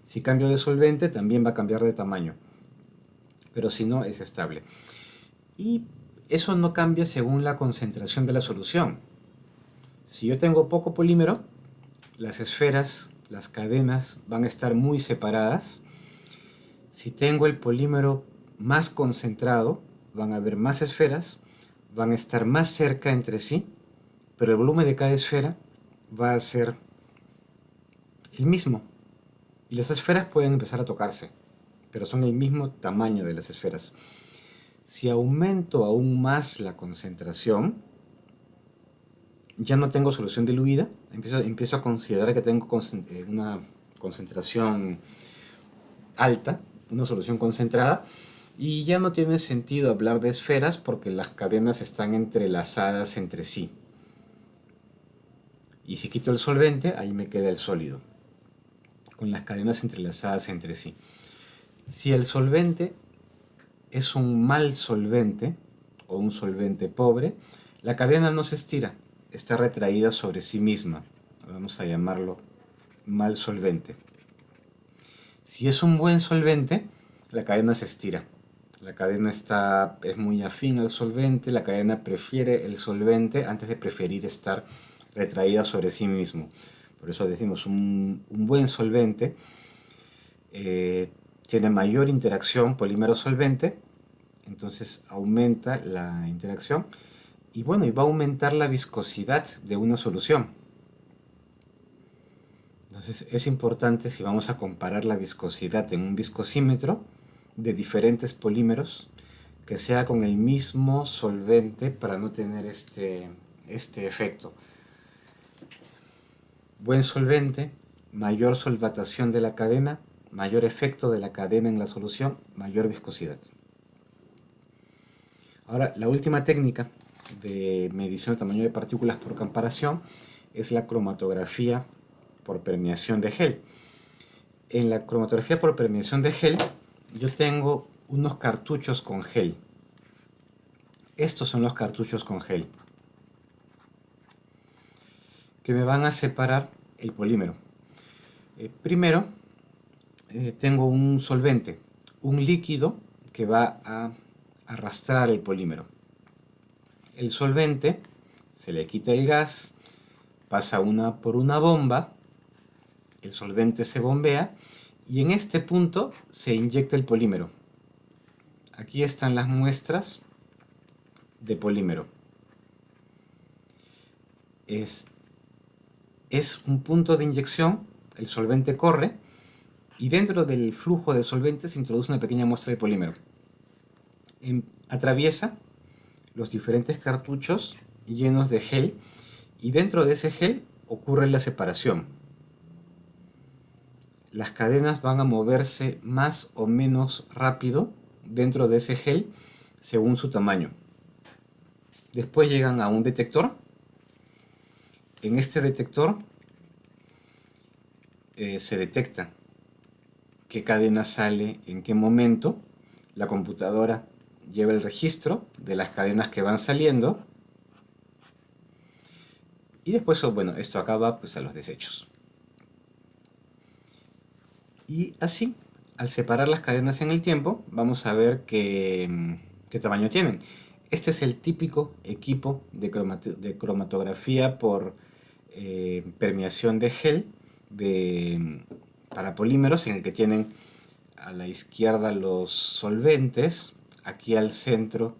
Si cambio de solvente, también va a cambiar de tamaño. Pero si no, es estable. Y eso no cambia según la concentración de la solución. Si yo tengo poco polímero, las esferas, las cadenas van a estar muy separadas. Si tengo el polímero más concentrado, van a haber más esferas, van a estar más cerca entre sí, pero el volumen de cada esfera va a ser el mismo. Y las esferas pueden empezar a tocarse, pero son el mismo tamaño de las esferas. Si aumento aún más la concentración, ya no tengo solución diluida, empiezo a considerar que tengo una concentración alta, una solución concentrada, y ya no tiene sentido hablar de esferas porque las cadenas están entrelazadas entre sí. Y si quito el solvente, ahí me queda el sólido, con las cadenas entrelazadas entre sí. Si el solvente es un mal solvente o un solvente pobre, la cadena no se estira, está retraída sobre sí misma. Vamos a llamarlo mal solvente. Si es un buen solvente, la cadena se estira. La cadena es muy afín al solvente, la cadena prefiere el solvente antes de preferir estar retraída sobre sí mismo. Por eso decimos un buen solvente tiene mayor interacción polímero-solvente, entonces aumenta la interacción y bueno, y va a aumentar la viscosidad de una solución. Entonces es importante, si vamos a comparar la viscosidad en un viscosímetro de diferentes polímeros, que sea con el mismo solvente para no tener este efecto. Buen solvente, mayor solvatación de la cadena, mayor efecto de la cadena en la solución, mayor viscosidad. Ahora, la última técnica de medición de tamaño de partículas por comparación es la cromatografía por permeación de gel. En la cromatografía por permeación de gel, yo tengo unos cartuchos con gel. Estos son los cartuchos con gel. que me van a separar el polímero. Primero, tengo un solvente, un líquido que va a arrastrar el polímero. El solvente, se le quita el gas, pasa por una bomba, el solvente se bombea y en este punto se inyecta el polímero. Aquí están las muestras de polímero. Es un punto de inyección, el solvente corre y dentro del flujo de solvente se introduce una pequeña muestra de polímero. Atraviesa los diferentes cartuchos llenos de gel y dentro de ese gel ocurre la separación. Las cadenas van a moverse más o menos rápido dentro de ese gel según su tamaño. Después llegan a un detector. En este detector se detecta qué cadena sale en qué momento. La computadora lleva el registro de las cadenas que van saliendo y después, bueno, esto acaba pues a los desechos. Y así, al separar las cadenas en el tiempo, vamos a ver qué tamaño tienen. Este es el típico equipo de cromatografía por permeación de gel para polímeros, en el que tienen a la izquierda los solventes, aquí al centro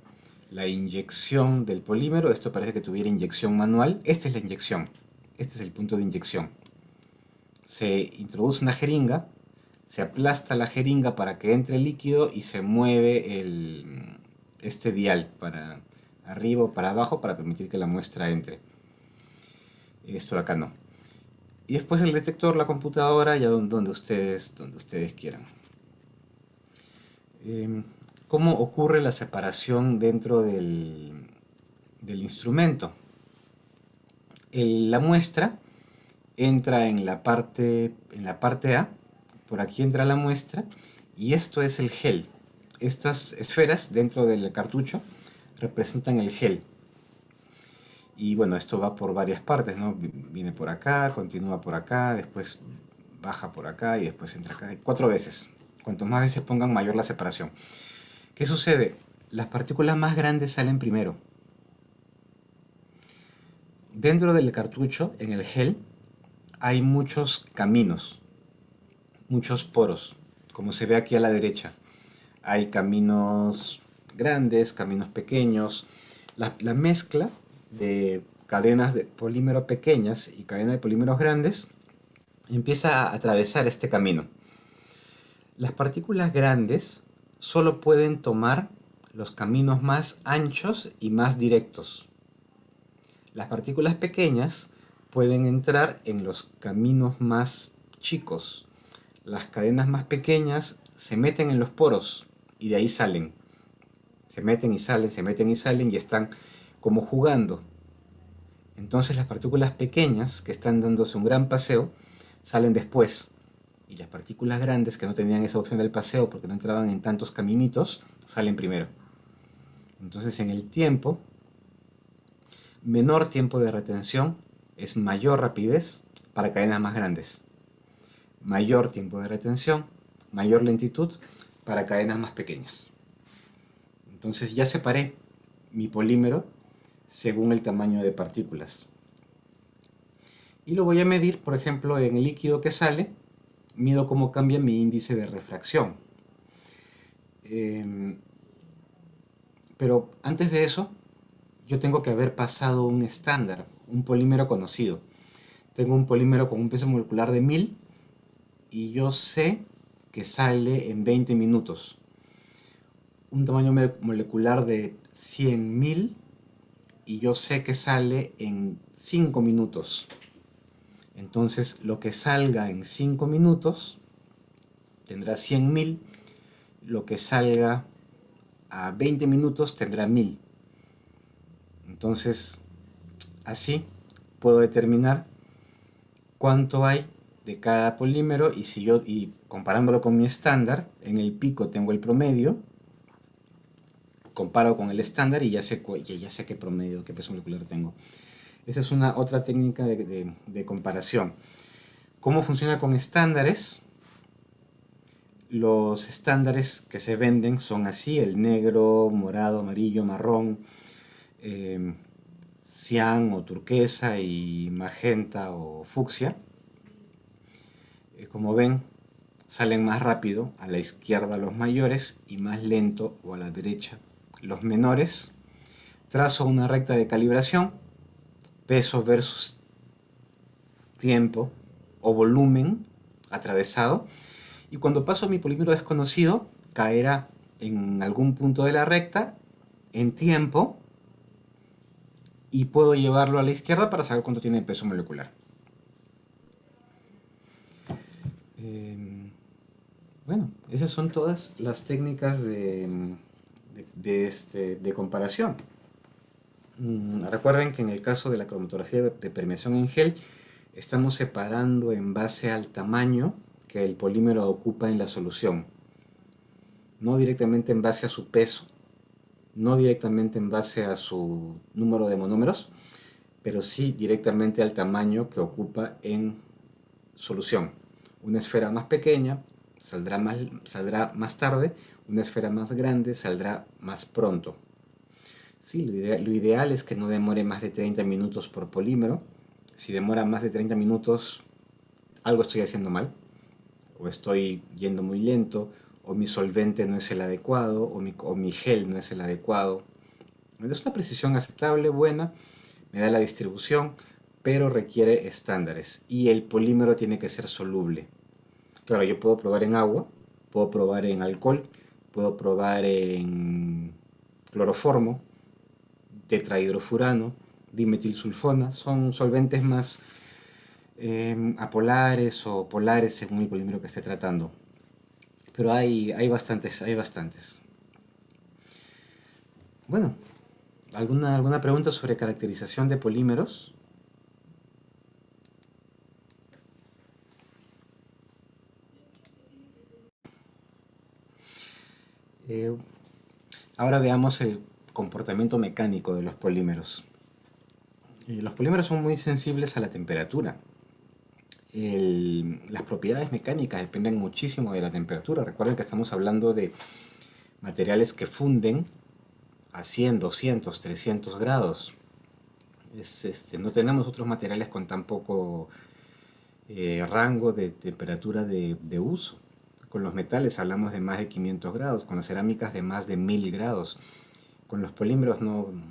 la inyección del polímero. Esto parece que tuviera inyección manual. Esta es la inyección, este es el punto de inyección. Se introduce una jeringa, se aplasta la jeringa para que entre el líquido y se mueve este dial para arriba o para abajo para permitir que la muestra entre. Esto de acá no. Y después el detector, la computadora, ya donde ustedes quieran. ¿Cómo ocurre la separación dentro del instrumento? La muestra entra en la parte A, por aquí entra la muestra, y esto es el gel. Estas esferas dentro del cartucho representan el gel. Y bueno, esto va por varias partes, ¿no? Viene por acá, continúa por acá, después baja por acá y después entra acá. 4 veces. Cuanto más veces pongan, mayor la separación. ¿Qué sucede? Las partículas más grandes salen primero. Dentro del cartucho, en el gel, hay muchos caminos, muchos poros, como se ve aquí a la derecha. Hay caminos grandes, caminos pequeños. La mezcla de cadenas de polímero pequeñas y cadenas de polímeros grandes empieza a atravesar este camino. Las partículas grandes solo pueden tomar los caminos más anchos y más directos. Las partículas pequeñas pueden entrar en los caminos más chicos. Las cadenas más pequeñas se meten en los poros y de ahí salen. Se meten y salen, se meten y salen y están como jugando. Entonces las partículas pequeñas, que están dándose un gran paseo, salen después. Y las partículas grandes, que no tenían esa opción del paseo porque no entraban en tantos caminitos, salen primero. Entonces en el tiempo, menor tiempo de retención es mayor rapidez para cadenas más grandes. Mayor tiempo de retención, mayor lentitud para cadenas más pequeñas. Entonces ya separé mi polímero según el tamaño de partículas. Y lo voy a medir, por ejemplo, en el líquido que sale, mido cómo cambia mi índice de refracción. Pero antes de eso, yo tengo que haber pasado un estándar, un polímero conocido. Tengo un polímero con un peso molecular de 1000 y yo sé que sale en 20 minutos. Un tamaño molecular de 100.000 y yo sé que sale en 5 minutos. Entonces lo que salga en 5 minutos tendrá 100.000, lo que salga a 20 minutos tendrá 1000. Entonces así puedo determinar cuánto hay de cada polímero y comparándolo con mi estándar, en el pico tengo el promedio, comparo con el estándar y ya sé qué promedio, qué peso molecular tengo. Esa es una otra técnica de comparación. ¿Cómo funciona con estándares? Los estándares que se venden son así: el negro, morado, amarillo, marrón, eh, cian o turquesa y magenta o fucsia. Como ven, salen más rápido a la izquierda los mayores y más lento o a la derecha los menores. Trazo una recta de calibración, peso versus tiempo o volumen atravesado, y cuando paso mi polímero desconocido caerá en algún punto de la recta en tiempo y puedo llevarlo a la izquierda para saber cuánto tiene de peso molecular. Bueno, esas son todas las técnicas de comparación. Recuerden que en el caso de la cromatografía de permeación en gel, estamos separando en base al tamaño que el polímero ocupa en la solución, no directamente en base a su peso, no directamente en base a su número de monómeros, pero sí directamente al tamaño que ocupa en solución. Una esfera más pequeña saldrá más tarde, una esfera más grande saldrá más pronto. Sí, lo ideal es que no demore más de 30 minutos por polímero. Si demora más de 30 minutos, algo estoy haciendo mal, o estoy yendo muy lento, o mi solvente no es el adecuado, o mi gel no es el adecuado. Es una precisión aceptable, buena, me da la distribución, pero requiere estándares y el polímero tiene que ser soluble. Claro, yo puedo probar en agua, puedo probar en alcohol, puedo probar en cloroformo, tetrahidrofurano, dimetilsulfona, son solventes más apolares o polares según el polímero que esté tratando. Pero hay bastantes, hay bastantes. Bueno, ¿alguna pregunta sobre caracterización de polímeros? Eh, Ahora veamos el comportamiento mecánico de los polímeros. Los polímeros son muy sensibles a la temperatura. Las propiedades mecánicas dependen muchísimo de la temperatura. Recuerden que estamos hablando de materiales que funden a 100, 200, 300 grados. No tenemos otros materiales con tan poco rango de temperatura de uso. Con los metales hablamos de más de 500 grados, con las cerámicas de más de 1000 grados. Con los polímeros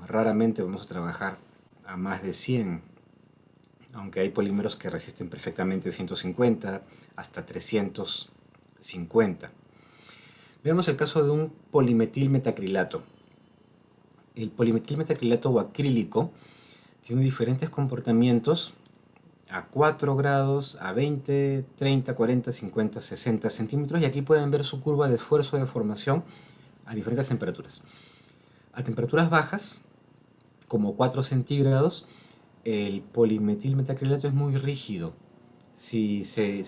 raramente vamos a trabajar a más de 100, aunque hay polímeros que resisten perfectamente 150 hasta 350. Veamos el caso de un polimetilmetacrilato. El polimetilmetacrilato o acrílico tiene diferentes comportamientos a 4 grados, a 20, 30, 40, 50, 60 centímetros, y aquí pueden ver su curva de esfuerzo de formación a diferentes temperaturas. A temperaturas bajas, como 4 centígrados, el polimetilmetacrilato es muy rígido. Si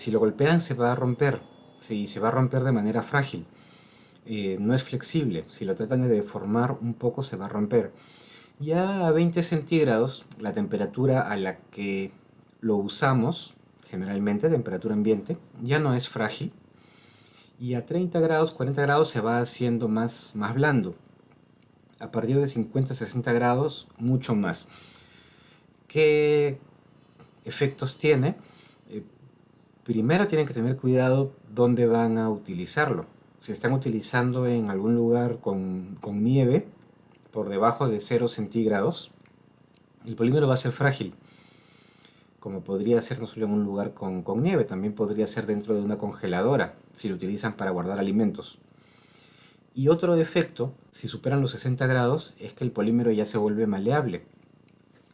lo golpean se va a romper, se va a romper de manera frágil. No es flexible, si lo tratan de deformar un poco se va a romper. Ya a 20 centígrados, la temperatura a la que lo usamos, generalmente temperatura ambiente, ya no es frágil, y a 30 grados, 40 grados se va haciendo más blando. A partir de 50, 60 grados, mucho más. ¿Qué efectos tiene? Eh, Primero tienen que tener cuidado dónde van a utilizarlo. Si están utilizando en algún lugar con nieve, por debajo de 0 centígrados, el polímero va a ser frágil, como podría ser no solo en un lugar con nieve, también podría ser dentro de una congeladora, si lo utilizan para guardar alimentos. Y otro defecto, si superan los 60 grados, es que el polímero ya se vuelve maleable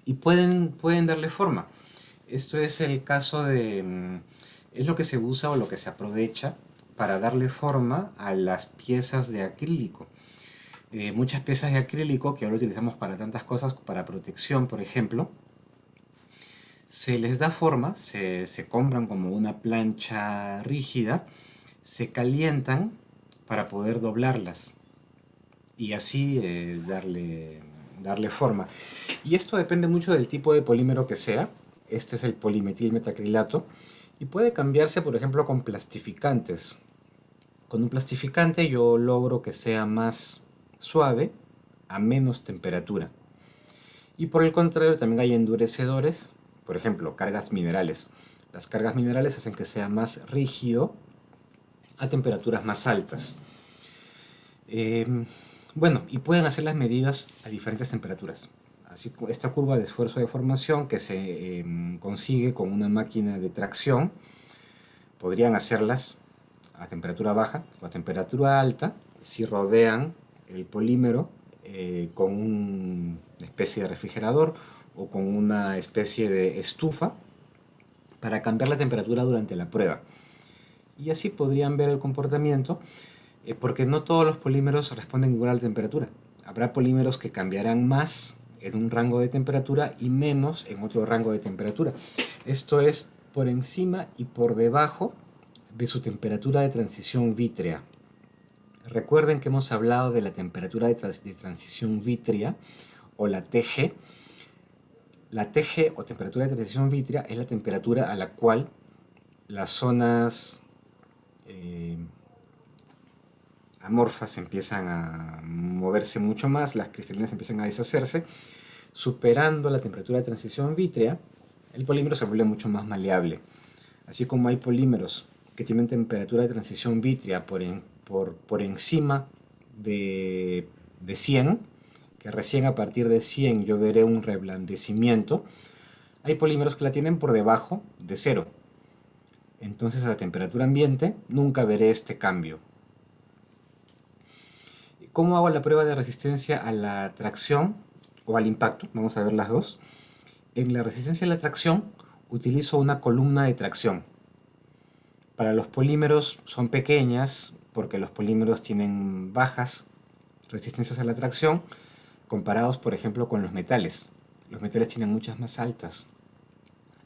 y pueden darle forma. Esto es el caso es lo que se usa o lo que se aprovecha para darle forma a las piezas de acrílico. Muchas piezas de acrílico que ahora utilizamos para tantas cosas, para protección, por ejemplo, se les da forma, se compran como una plancha rígida, se calientan para poder doblarlas y así darle forma. Y esto depende mucho del tipo de polímero que sea. Este es el polimetilmetacrilato y puede cambiarse, por ejemplo, con plastificantes. Con un plastificante yo logro que sea más suave a menos temperatura. Y por el contrario, también hay endurecedores, por ejemplo, cargas minerales. Las cargas minerales hacen que sea más rígido a temperaturas más altas. Bueno, y pueden hacer las medidas a diferentes temperaturas. Así, esta curva de esfuerzo de formación que se consigue con una máquina de tracción, podrían hacerlas a temperatura baja o a temperatura alta si rodean el polímero con una especie de refrigerador o con una especie de estufa para cambiar la temperatura durante la prueba. Y así podrían ver el comportamiento, porque no todos los polímeros responden igual a la temperatura. Habrá polímeros que cambiarán más en un rango de temperatura y menos en otro rango de temperatura. Esto es por encima y por debajo de su temperatura de transición vítrea. Recuerden que hemos hablado de la temperatura de transición vítrea o la TG. La TG o temperatura de transición vítrea es la temperatura a la cual las zonas amorfas empiezan a moverse mucho más, las cristalinas empiezan a deshacerse. Superando la temperatura de transición vítrea, el polímero se vuelve mucho más maleable. Así como hay polímeros que tienen temperatura de transición vítrea por encima de 100, que recién a partir de 100 yo veré un reblandecimiento, hay polímeros que la tienen por debajo de 0. Entonces a la temperatura ambiente nunca veré este cambio. ¿Cómo hago la prueba de resistencia a la tracción o al impacto? Vamos a ver las dos. En la resistencia a la tracción utilizo una columna de tracción. Para los polímeros son pequeñas porque los polímeros tienen bajas resistencias a la tracción comparados, por ejemplo, con los metales. Los metales tienen muchas más altas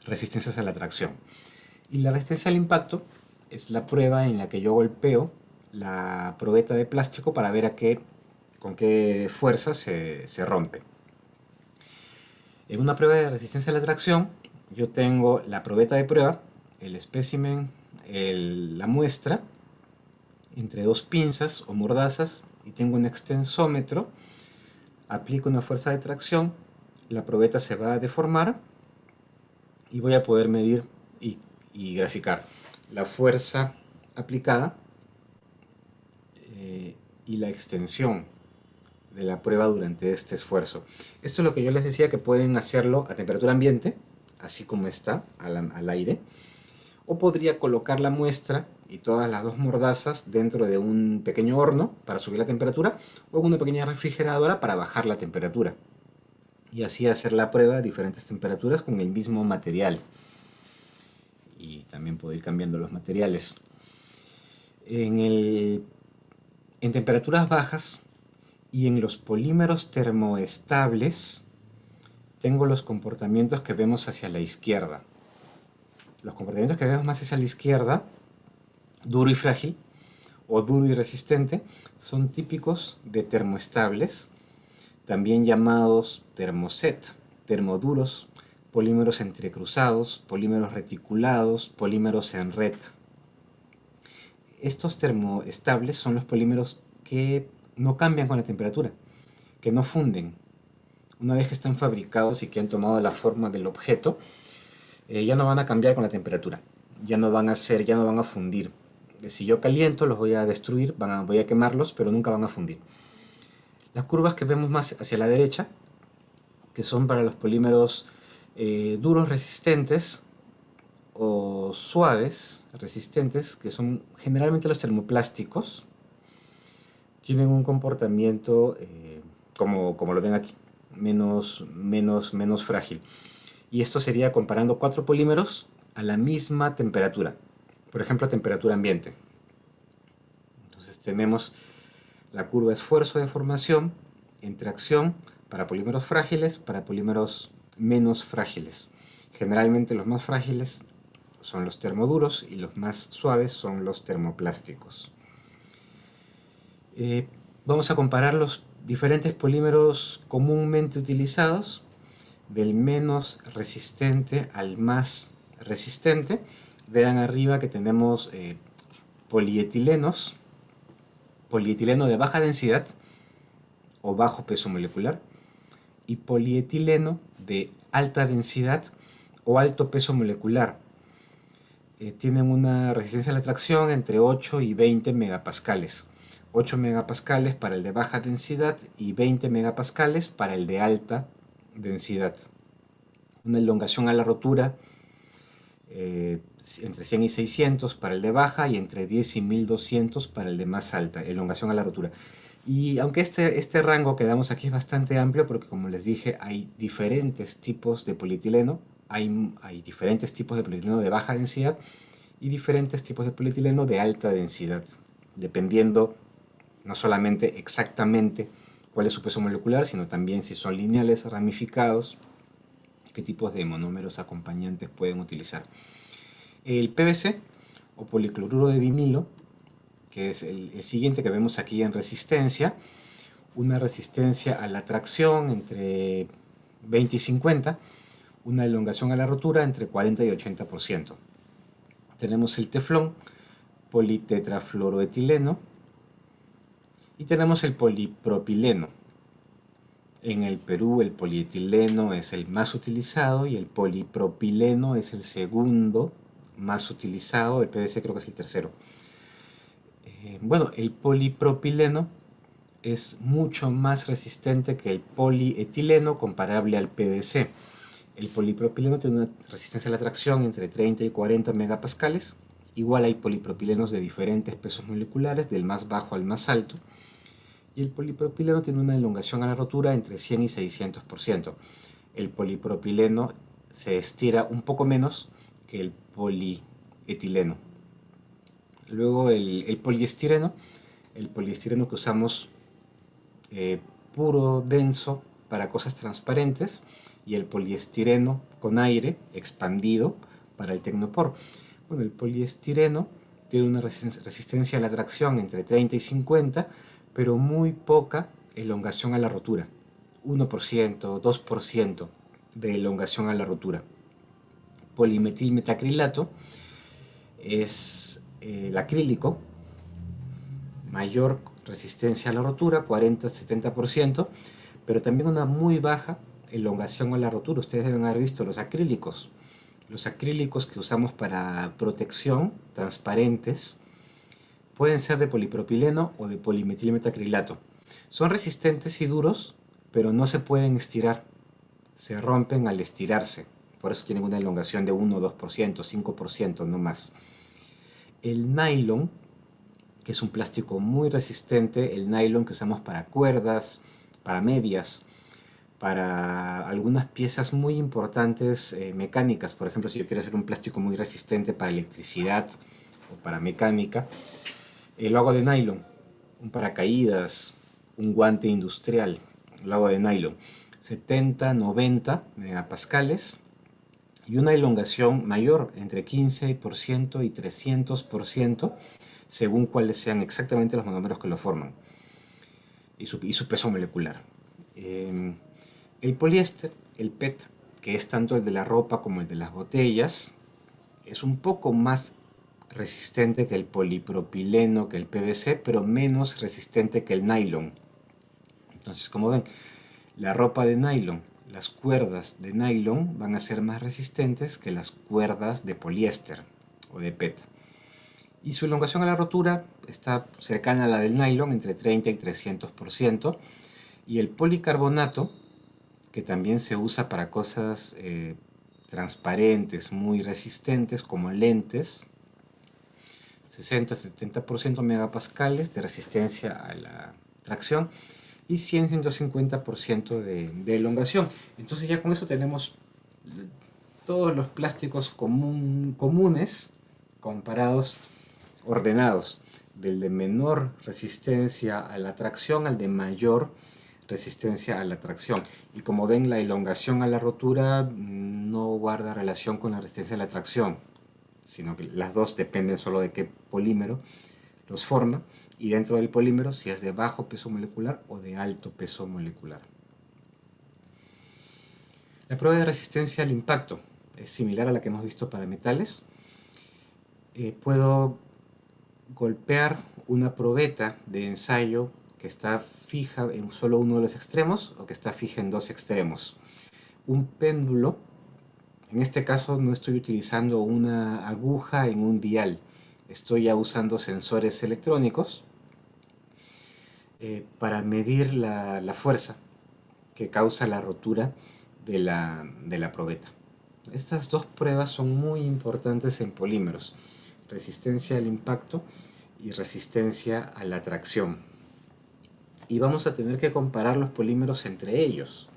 resistencias a la tracción. Y la resistencia al impacto es la prueba en la que yo golpeo la probeta de plástico para ver con qué fuerza se rompe. En una prueba de resistencia a la tracción, yo tengo la probeta de prueba, el espécimen, la muestra, entre dos pinzas o mordazas, y tengo un extensómetro, aplico una fuerza de tracción, la probeta se va a deformar y voy a poder medir y graficar la fuerza aplicada y la extensión de la prueba durante este esfuerzo. Esto es lo que yo les decía, que pueden hacerlo a temperatura ambiente, así como está, al aire, o podría colocar la muestra y todas las dos mordazas dentro de un pequeño horno para subir la temperatura, o en una pequeña refrigeradora para bajar la temperatura, y así hacer la prueba a diferentes temperaturas con el mismo material. Y también puedo ir cambiando los materiales. En temperaturas bajas y en los polímeros termoestables tengo los comportamientos que vemos hacia la izquierda. Los comportamientos que vemos más hacia la izquierda, duro y frágil o duro y resistente, son típicos de termoestables, también llamados termoset, termoduros, polímeros entrecruzados, polímeros reticulados, polímeros en red. Estos termoestables son los polímeros que no cambian con la temperatura, que no funden. Una vez que están fabricados y que han tomado la forma del objeto, ya no van a cambiar con la temperatura, ya no van a fundir. Si yo caliento, los voy a destruir, voy a quemarlos, pero nunca van a fundir. Las curvas que vemos más hacia la derecha, que son para los polímeros duros resistentes o suaves resistentes, que son generalmente los termoplásticos, tienen un comportamiento como lo ven aquí, menos frágil. Y esto sería comparando 4 polímeros a la misma temperatura, por ejemplo, a temperatura ambiente. Entonces tenemos la curva esfuerzo de formación en tracción para polímeros frágiles, para polímeros menos frágiles. Generalmente los más frágiles son los termoduros y los más suaves son los termoplásticos. Vamos a comparar los diferentes polímeros comúnmente utilizados, del menos resistente al más resistente. Vean arriba que tenemos polietilenos, polietileno de baja densidad o bajo peso molecular, y polietileno de alta densidad o alto peso molecular. Tienen una resistencia a la tracción entre 8 y 20 megapascales. 8 megapascales para el de baja densidad y 20 megapascales para el de alta densidad. Una elongación a la rotura entre 100 y 600 para el de baja y entre 10 y 1200 para el de más alta, elongación a la rotura. Y aunque este rango que damos aquí es bastante amplio, porque como les dije, hay diferentes tipos de polietileno, hay diferentes tipos de polietileno de baja densidad y diferentes tipos de polietileno de alta densidad, dependiendo no solamente exactamente cuál es su peso molecular, sino también si son lineales, ramificados, qué tipos de monómeros acompañantes pueden utilizar. El PVC o policloruro de vinilo, que es el siguiente que vemos aquí en resistencia, una resistencia a la tracción entre 20 y 50, una elongación a la rotura entre 40 y 80%. Tenemos el teflón, politetrafluoroetileno, y tenemos el polipropileno. En el Perú el polietileno es el más utilizado y el polipropileno es el segundo más utilizado, el PVC creo que es el tercero. Bueno, el polipropileno es mucho más resistente que el polietileno comparable al PVC. El polipropileno tiene una resistencia a la tracción entre 30 y 40 megapascales. Igual hay polipropilenos de diferentes pesos moleculares, del más bajo al más alto. Y el polipropileno tiene una elongación a la rotura entre 100 y 600%. El polipropileno se estira un poco menos que el polietileno. Luego el poliestireno que usamos puro, denso, para cosas transparentes, y el poliestireno con aire expandido para el tecnopor. Bueno, el poliestireno tiene una resistencia a la tracción entre 30 y 50, pero muy poca elongación a la rotura, 1%, 2% de elongación a la rotura. Polimetilmetacrilato es el acrílico, mayor resistencia a la rotura, 40-70%, pero también una muy baja elongación a la rotura. Ustedes deben haber visto los acrílicos que usamos para protección, transparentes, pueden ser de polipropileno o de polimetilmetacrilato. Son resistentes y duros, pero no se pueden estirar, se rompen al estirarse, por eso tienen una elongación de 1, 2%, 5%, no más. El nylon, que es un plástico muy resistente, el nylon que usamos para cuerdas, para medias, para algunas piezas muy importantes mecánicas. Por ejemplo, si yo quiero hacer un plástico muy resistente para electricidad o para mecánica, lo hago de nylon. Un paracaídas, un guante industrial, lo hago de nylon. 70, 90 megapascales y una elongación mayor, entre 15% y 300%, según cuáles sean exactamente los monómeros que lo forman y su peso molecular. El poliéster, el PET, que es tanto el de la ropa como el de las botellas, es un poco más resistente que el polipropileno, que el PVC, pero menos resistente que el nylon. Entonces, como ven, la ropa de nylon, las cuerdas de nylon van a ser más resistentes que las cuerdas de poliéster o de PET. Y su elongación a la rotura está cercana a la del nylon, entre 30 y 300%. Y el policarbonato, que también se usa para cosas transparentes, muy resistentes, como lentes, 60-70% megapascales de resistencia a la tracción y 100-150% de elongación. Entonces ya con eso tenemos todos los plásticos comunes comparados, ordenados, del de menor resistencia a la tracción al de mayor resistencia a la tracción. Y como ven, la elongación a la rotura no guarda relación con la resistencia a la tracción, sino que las dos dependen solo de qué polímero los forma, y dentro del polímero si es de bajo peso molecular o de alto peso molecular. La prueba de resistencia al impacto es similar a la que hemos visto para metales. Puedo golpear una probeta de ensayo que está fija en solo uno de los extremos o que está fija en dos extremos. Un péndulo, en este caso no estoy utilizando una aguja en un dial, estoy ya usando sensores electrónicos para medir la fuerza que causa la rotura de la probeta. Estas dos pruebas son muy importantes en polímeros: resistencia al impacto y resistencia a la tracción. Y vamos a tener que comparar los polímeros entre ellos.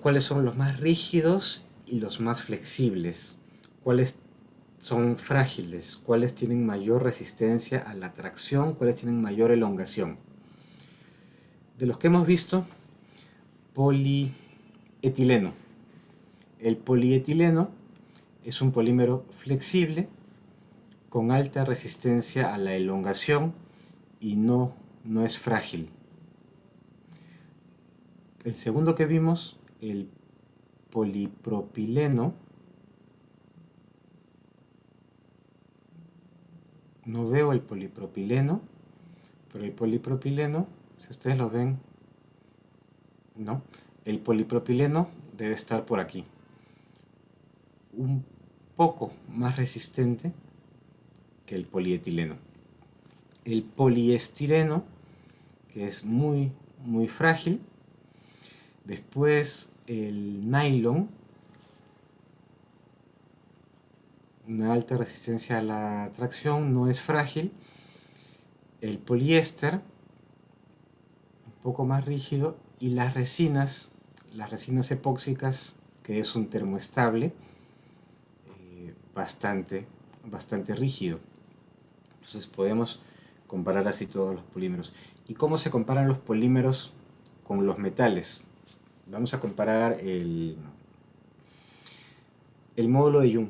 ¿Cuáles son los más rígidos y los más flexibles? ¿Cuáles son frágiles? ¿Cuáles tienen mayor resistencia a la tracción? ¿Cuáles tienen mayor elongación? De los que hemos visto, polietileno. El polietileno es un polímero flexible con alta resistencia a la elongación y no es frágil. El segundo que vimos, el polipropileno, no veo el polipropileno, pero el polipropileno, si ustedes lo ven, no, el polipropileno debe estar por aquí, un poco más resistente que el polietileno. El poliestireno, que es muy frágil. Después el nylon, una alta resistencia a la tracción, no es frágil. El poliéster, un poco más rígido. Y las resinas epóxicas, que es un termoestable, bastante rígido. Entonces podemos comparar así todos los polímeros. ¿Y cómo se comparan los polímeros con los metales? Vamos a comparar el módulo de Young.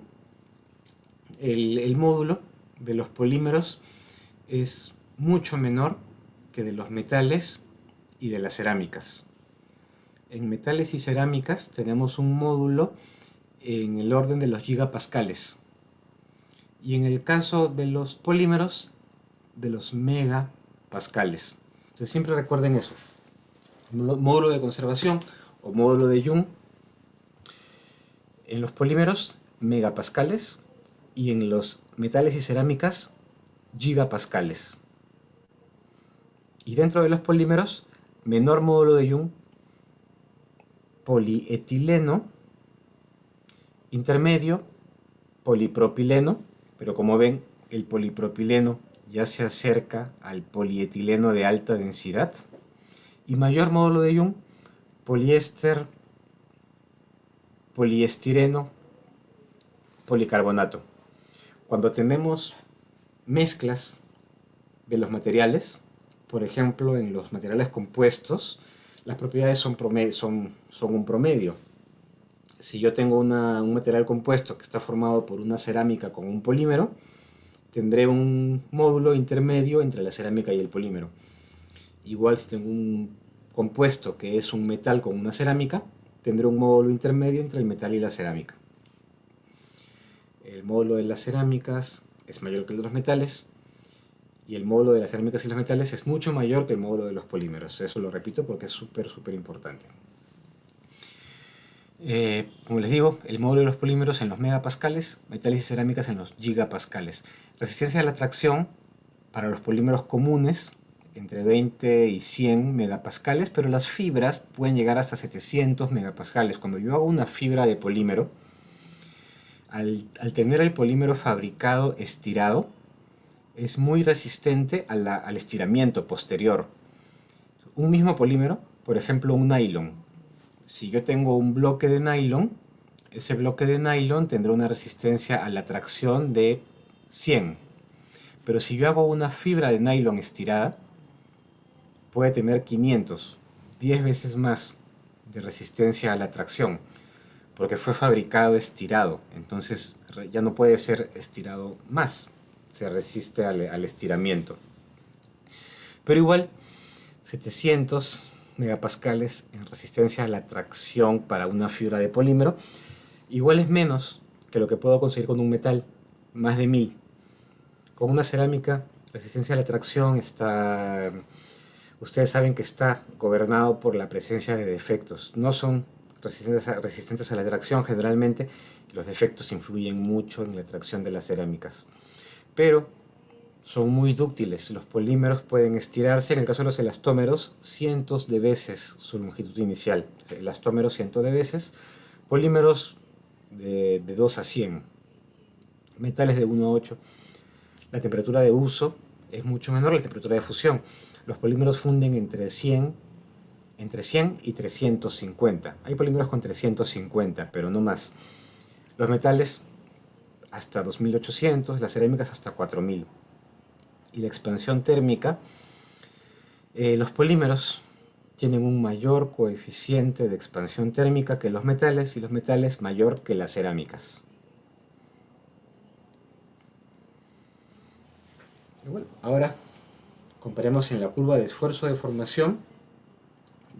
El módulo de los polímeros es mucho menor que de los metales y de las cerámicas. En metales y cerámicas tenemos un módulo en el orden de los gigapascales. Y en el caso de los polímeros, de los megapascales. Entonces siempre recuerden eso. Módulo de conservación o módulo de Young. En los polímeros, megapascales, y en los metales y cerámicas, gigapascales. Y dentro de los polímeros, menor módulo de Young, polietileno, intermedio, polipropileno, pero como ven, el polipropileno ya se acerca al polietileno de alta densidad, y mayor módulo de Young, poliéster, poliestireno, policarbonato. Cuando tenemos mezclas de los materiales, por ejemplo en los materiales compuestos, las propiedades son un promedio. Si yo tengo un material compuesto que está formado por una cerámica con un polímero, tendré un módulo intermedio entre la cerámica y el polímero. Igual si tengo un compuesto que es un metal con una cerámica, tendré un módulo intermedio entre el metal y la cerámica. El módulo de las cerámicas es mayor que el de los metales, y el módulo de las cerámicas y los metales es mucho mayor que el módulo de los polímeros. Eso lo repito porque es súper importante. Como les digo, el módulo de los polímeros en los megapascales, metales y cerámicas en los gigapascales. Resistencia a la tracción para los polímeros comunes entre 20 y 100 megapascales, pero las fibras pueden llegar hasta 700 megapascales. Cuando yo hago una fibra de polímero, al tener el polímero fabricado estirado, es muy resistente al estiramiento posterior. Un mismo polímero, por ejemplo un nylon. Si yo tengo un bloque de nylon, ese bloque de nylon tendrá una resistencia a la tracción de 100. Pero si yo hago una fibra de nylon estirada, puede tener 500, 10 veces más de resistencia a la tracción, porque fue fabricado estirado, entonces ya no puede ser estirado más. se resiste al estiramiento. Pero igual, 700 megapascales en resistencia a la tracción para una fibra de polímero, igual es menos que lo que puedo conseguir con un metal, más de 1000. Con una cerámica, resistencia a la tracción está, ustedes saben que está gobernado por la presencia de defectos. No son resistentes a la tracción generalmente, los defectos influyen mucho en la tracción de las cerámicas. Pero son muy dúctiles, los polímeros pueden estirarse, en el caso de los elastómeros, cientos de veces su longitud inicial. Elastómeros cientos de veces, polímeros de 2 a 100, metales de 1 a 8. La temperatura de uso es mucho menor a la temperatura de fusión. Los polímeros funden entre 100 y 350. Hay polímeros con 350, pero no más. Los metales hasta 2800, las cerámicas hasta 4000. Y la expansión térmica, los polímeros tienen un mayor coeficiente de expansión térmica que los metales, y los metales mayor que las cerámicas. Y bueno, ahora comparemos en la curva de esfuerzo de formación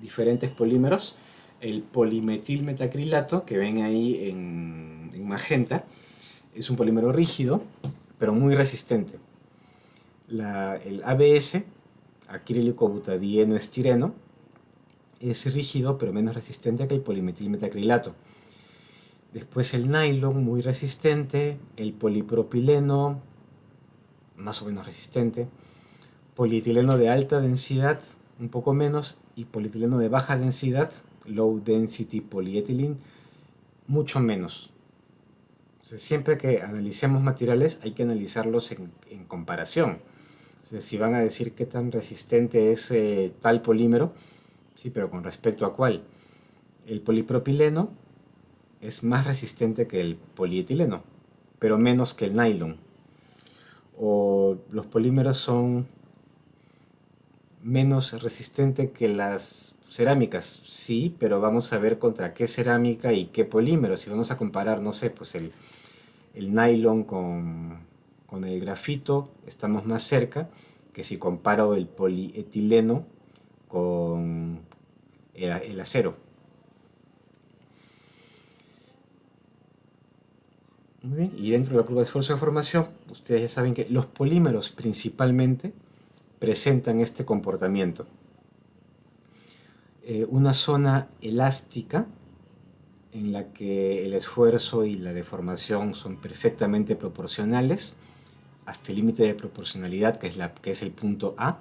diferentes polímeros. El polimetilmetacrilato, que ven ahí en magenta, es un polímero rígido, pero muy resistente. El ABS, acrílico butadieno estireno, es rígido pero menos resistente que el polimetilmetacrilato. Después el nylon, muy resistente. El polipropileno, más o menos resistente. Polietileno de alta densidad, un poco menos. Y polietileno de baja densidad, low density polyethylene, mucho menos. Entonces, siempre que analicemos materiales hay que analizarlos en comparación. Entonces, si van a decir qué tan resistente es tal polímero, sí, pero con respecto a cuál. El polipropileno es más resistente que el polietileno, pero menos que el nylon. O los polímeros son menos resistentes que las cerámicas, sí, pero vamos a ver contra qué cerámica y qué polímero. Si vamos a comparar, no sé, pues el nylon con el grafito, estamos más cerca que si comparo el polietileno con el acero. Muy bien, y dentro de la curva de esfuerzo de formación, ustedes ya saben que los polímeros principalmente presentan este comportamiento. Una zona elástica en la que el esfuerzo y la deformación son perfectamente proporcionales, hasta el límite de proporcionalidad, que es el punto A.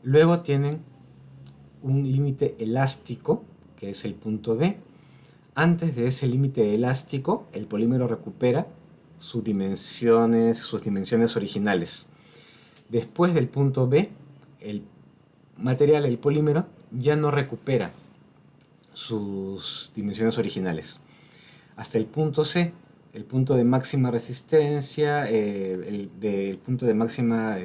Luego tienen un límite elástico, que es el punto B. Antes de ese límite elástico, el polímero recupera sus dimensiones originales. Después del punto B, el material, el polímero, ya no recupera sus dimensiones originales. Hasta el punto C, el punto de máxima resistencia, el punto de máxima,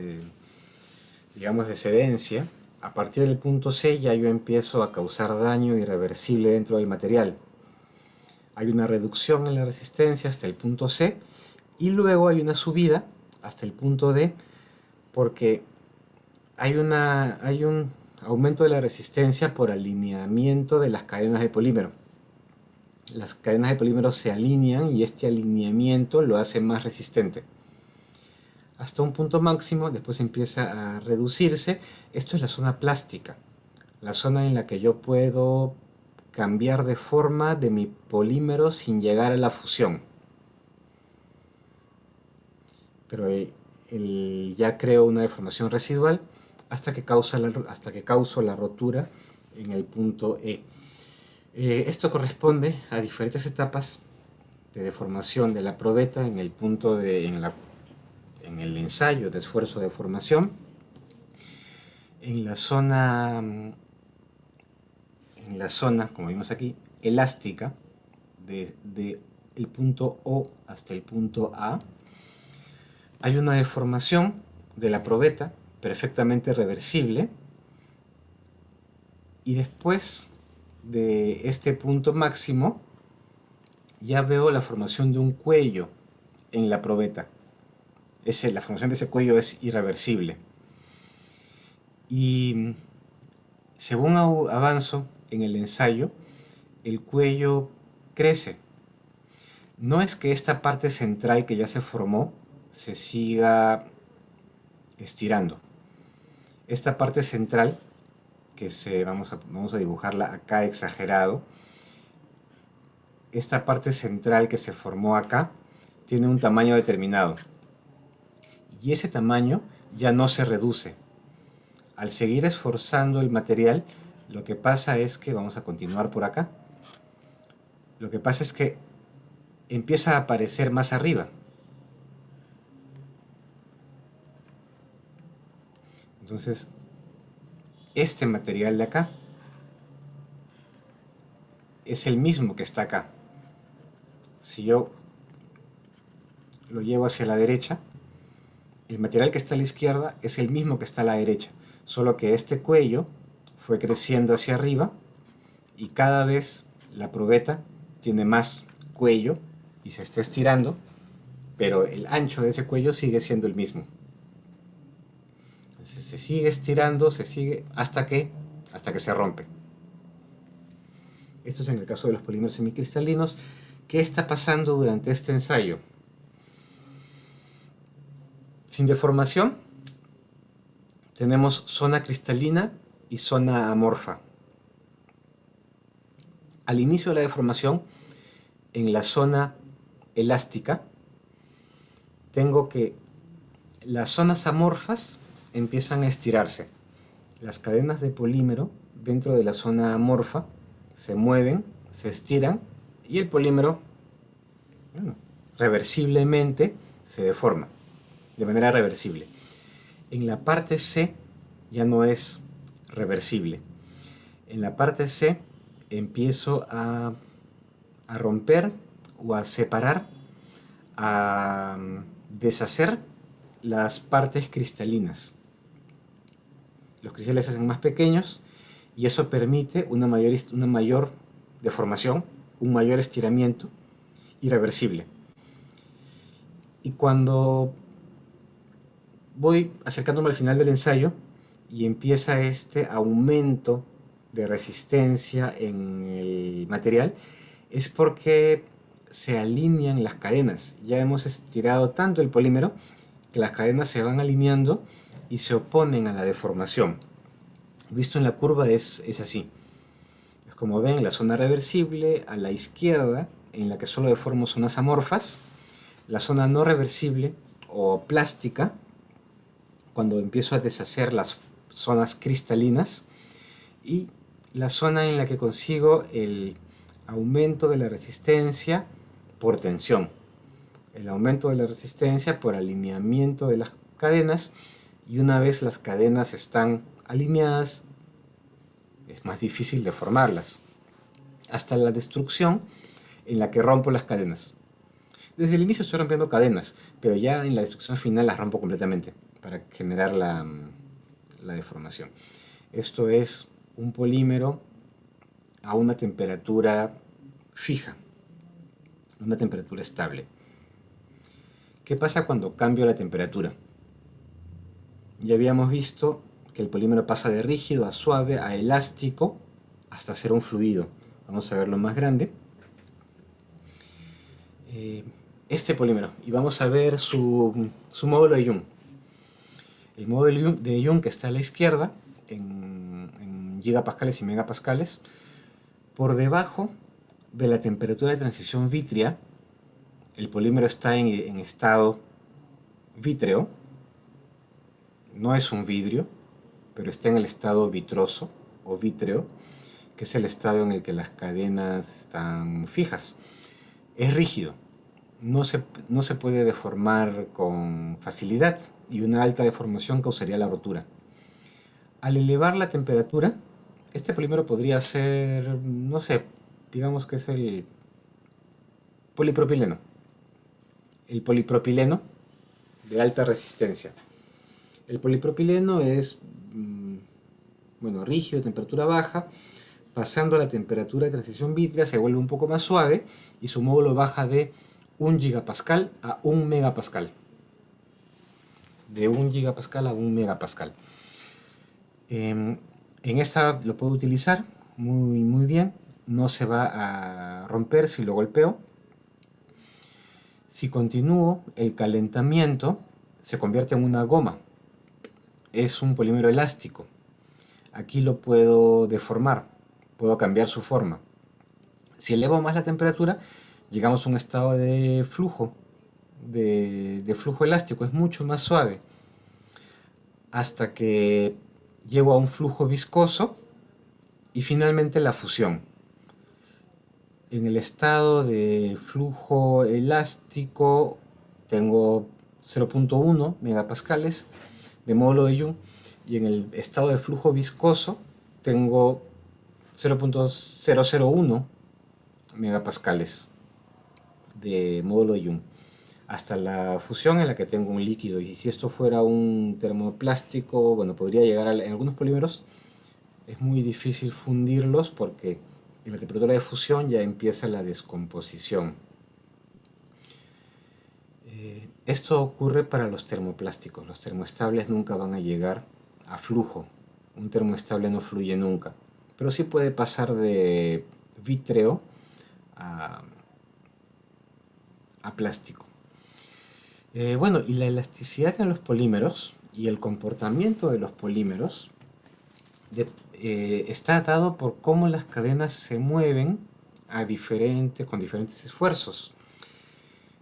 digamos, de cedencia. A partir del punto C ya yo empiezo a causar daño irreversible dentro del material. Hay una reducción en la resistencia hasta el punto C, y luego hay una subida hasta el punto D, porque hay un aumento de la resistencia por alineamiento de las cadenas de polímero. Las cadenas de polímero se alinean y este alineamiento lo hace más resistente. Hasta un punto máximo, después empieza a reducirse. Esto es la zona plástica, la zona en la que yo puedo cambiar de forma de mi polímero sin llegar a la fusión. Pero ya creo una deformación residual hasta que causo la rotura en el punto E. Esto corresponde a diferentes etapas de deformación de la probeta en el el ensayo de esfuerzo de formación. En la zona, como vimos aquí, elástica, de el punto O hasta el punto A, hay una deformación de la probeta perfectamente reversible, y después de este punto máximo ya veo la formación de un cuello en la probeta. La formación de ese cuello es irreversible. Y según avanzo en el ensayo, el cuello crece. No es que esta parte central que ya se formó se siga estirando. Esta parte central, vamos a dibujarla acá exagerado, esta parte central que se formó acá tiene un tamaño determinado. Y ese tamaño ya no se reduce. Al seguir esforzando el material, lo que pasa es que, vamos a continuar por acá, lo que pasa es que empieza a aparecer más arriba. Entonces, este material de acá es el mismo que está acá. Si yo lo llevo hacia la derecha, el material que está a la izquierda es el mismo que está a la derecha, solo que este cuello fue creciendo hacia arriba y cada vez la probeta tiene más cuello y se está estirando, pero el ancho de ese cuello sigue siendo el mismo. Entonces, se sigue estirando, se sigue hasta que se rompe. Esto es en el caso de los polímeros semicristalinos. ¿Qué está pasando durante este ensayo? Sin deformación, tenemos zona cristalina y zona amorfa. Al inicio de la deformación, en la zona elástica, tengo que las zonas amorfas empiezan a estirarse. Las cadenas de polímero dentro de la zona amorfa se mueven, se estiran y el polímero reversiblemente se deforma, de manera reversible. En la parte C ya no es reversible. En la parte C empiezo a romper o a separar, a deshacer las partes cristalinas. Los cristales se hacen más pequeños y eso permite una mayor deformación, un mayor estiramiento irreversible. Y cuando voy acercándome al final del ensayo y empieza este aumento de resistencia en el material, es porque se alinean las cadenas. Ya hemos estirado tanto el polímero que las cadenas se van alineando y se oponen a la deformación. Visto en la curva es así. Es como ven, la zona reversible a la izquierda, en la que solo deformo zonas amorfas, la zona no reversible o plástica, cuando empiezo a deshacer las zonas cristalinas, y la zona en la que consigo el aumento de la resistencia por tensión, el aumento de la resistencia por alineamiento de las cadenas, y una vez las cadenas están alineadas es más difícil deformarlas, hasta la destrucción en la que rompo las cadenas. Desde el inicio estoy rompiendo cadenas, pero ya en la destrucción final las rompo completamente para generar la deformación. Esto es un polímero a una temperatura fija, una temperatura estable. ¿Qué pasa cuando cambio la temperatura? Ya habíamos visto que el polímero pasa de rígido a suave a elástico hasta ser un fluido. Vamos a verlo más grande. Este polímero, y vamos a ver su módulo de Young. El módulo de Young, que está a la izquierda, en gigapascales y megapascales, por debajo de la temperatura de transición vítrea, el polímero está en estado vítreo, no es un vidrio, pero está en el estado vitroso o vítreo, que es el estado en el que las cadenas están fijas. Es rígido, no se puede deformar con facilidad, y una alta deformación causaría la rotura. Al elevar la temperatura, este polímero podría ser, no sé, digamos que es el polipropileno. El polipropileno de alta resistencia. El polipropileno es, bueno, rígido, temperatura baja. Pasando a la temperatura de transición vítrea se vuelve un poco más suave y su módulo baja de 1 gigapascal a 1 megapascal. de 1 gigapascal a 1 megapascal. En esta lo puedo utilizar muy bien, no se va a romper si lo golpeo. Si continúo, el calentamiento se convierte en una goma. Es un polímero elástico. Aquí lo puedo deformar, puedo cambiar su forma. Si elevo más la temperatura, llegamos a un estado de flujo, de flujo elástico, es mucho más suave, hasta que llego a un flujo viscoso y finalmente la fusión. En el estado de flujo elástico tengo 0.1 megapascales de módulo de Young, y en el estado de flujo viscoso tengo 0.001 megapascales de módulo de Young, hasta la fusión en la que tengo un líquido. Y si esto fuera un termoplástico, bueno, podría llegar en algunos polímeros es muy difícil fundirlos porque en la temperatura de fusión ya empieza la descomposición. Esto ocurre para los termoplásticos. Los termoestables nunca van a llegar a flujo. Un termoestable no fluye nunca. Pero sí puede pasar de vítreo a plástico. Bueno, y la elasticidad en los polímeros y el comportamiento de los polímeros está dado por cómo las cadenas se mueven con diferentes esfuerzos.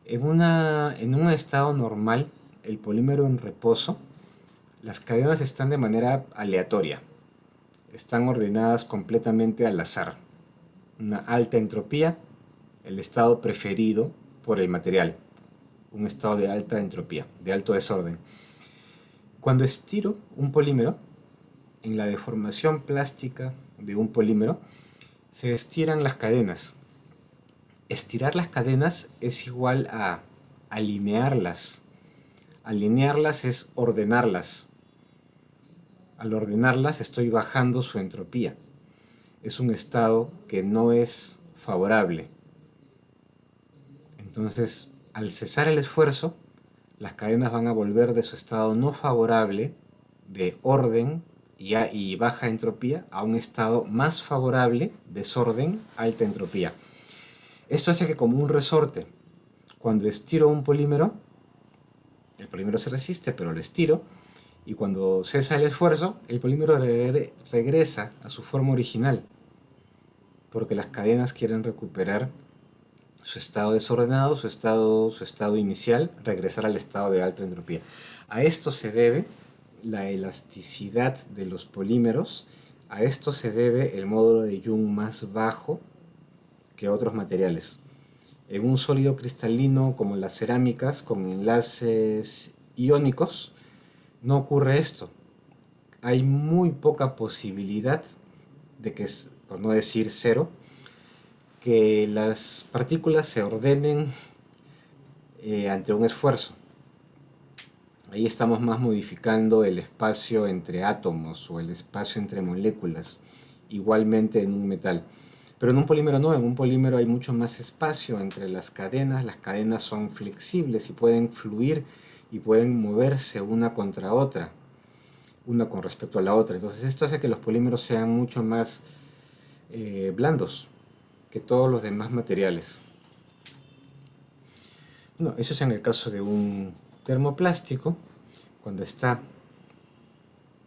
En un estado normal, el polímero en reposo, las cadenas están de manera aleatoria, están ordenadas completamente al azar. Una alta entropía, el estado preferido por el material, un estado de alta entropía, de alto desorden. Cuando estiro un polímero, en la deformación plástica de un polímero, se estiran las cadenas. Estirar las cadenas es igual a alinearlas. Alinearlas es ordenarlas. Al ordenarlas estoy bajando su entropía. Es un estado que no es favorable. Entonces, al cesar el esfuerzo, las cadenas van a volver de su estado no favorable, de orden y baja entropía, a un estado más favorable, desorden, alta entropía. Esto hace que, como un resorte, cuando estiro un polímero, el polímero se resiste, pero lo estiro, y cuando cesa el esfuerzo, el polímero regresa a su forma original, porque las cadenas quieren recuperar su estado desordenado, su estado inicial, regresar al estado de alta entropía. A esto se debe la elasticidad de los polímeros, a esto se debe el módulo de Young más bajo que otros materiales. En un sólido cristalino como las cerámicas con enlaces iónicos no ocurre esto. Hay muy poca posibilidad de que, por no decir cero, que las partículas se ordenen ante un esfuerzo. Ahí estamos más modificando el espacio entre átomos o el espacio entre moléculas, igualmente en un metal. Pero en un polímero no, en un polímero hay mucho más espacio entre las cadenas son flexibles y pueden fluir y pueden moverse una contra otra, una con respecto a la otra. Entonces esto hace que los polímeros sean mucho más blandos que todos los demás materiales. Bueno, eso es en el caso de un termoplástico. Cuando está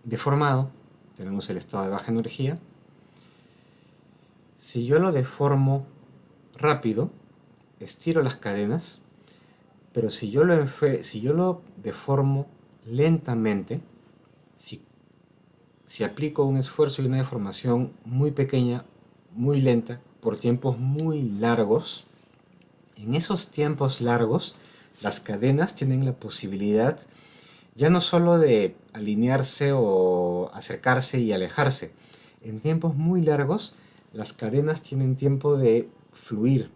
deformado, tenemos el estado de baja energía. Si yo lo deformo rápido, estiro las cadenas, pero si yo lo deformo lentamente, si aplico un esfuerzo y una deformación muy pequeña, muy lenta, por tiempos muy largos, en esos tiempos largos, las cadenas tienen la posibilidad ya no solo de alinearse o acercarse y alejarse. En tiempos muy largos, las cadenas tienen tiempo de fluir,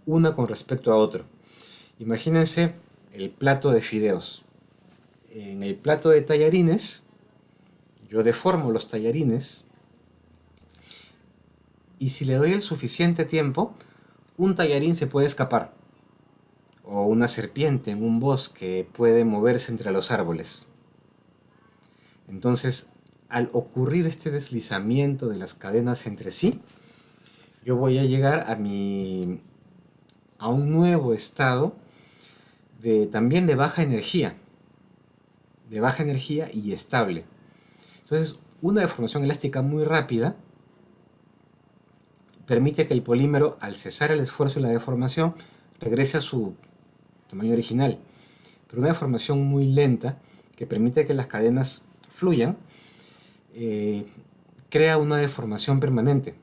una con respecto a otro. Imagínense el plato de fideos. En el plato de tallarines, yo deformo los tallarines, y si le doy el suficiente tiempo, un tallarín se puede escapar. o una serpiente en un bosque puede moverse entre los árboles. Entonces, al ocurrir este deslizamiento de las cadenas entre sí, yo voy a llegar a un nuevo estado también de baja energía y estable. Entonces, una deformación elástica muy rápida permite que el polímero, al cesar el esfuerzo y la deformación, regrese a su tamaño original. Pero una deformación muy lenta, que permite que las cadenas fluyan, crea una deformación permanente.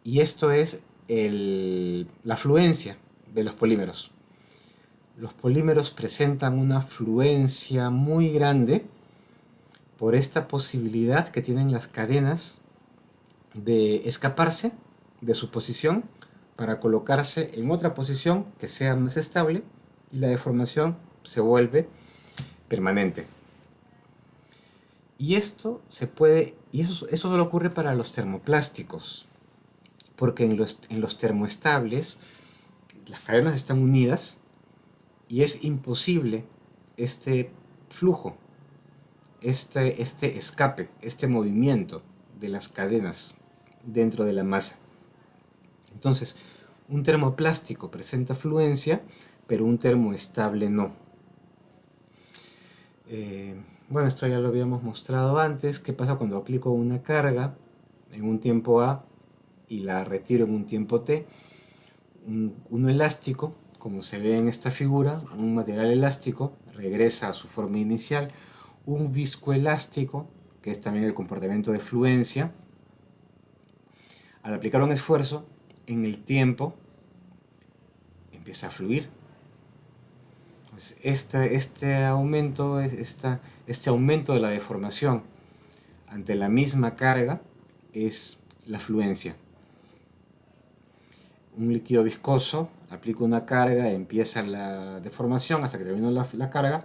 Y esto es la fluencia de los polímeros. Los polímeros presentan una fluencia muy grande por esta posibilidad que tienen las cadenas de escaparse de su posición para colocarse en otra posición que sea más estable, y la deformación se vuelve permanente. Y esto solo ocurre para los termoplásticos, porque en los termoestables las cadenas están unidas y es imposible este flujo, este escape, este movimiento de las cadenas dentro de la masa. Entonces, un termoplástico presenta fluencia, pero un termoestable no. Bueno, esto ya lo habíamos mostrado antes. ¿Qué pasa cuando aplico una carga en un tiempo A y la retiro en un tiempo T? Uno elástico, como se ve en esta figura, un material elástico regresa a su forma inicial. Un viscoelástico, que es también el comportamiento de fluencia, al aplicar un esfuerzo, en el tiempo empieza a fluir. Pues este aumento de la deformación ante la misma carga es la fluencia. Un líquido viscoso, aplico una carga, empieza la deformación hasta que termina la carga.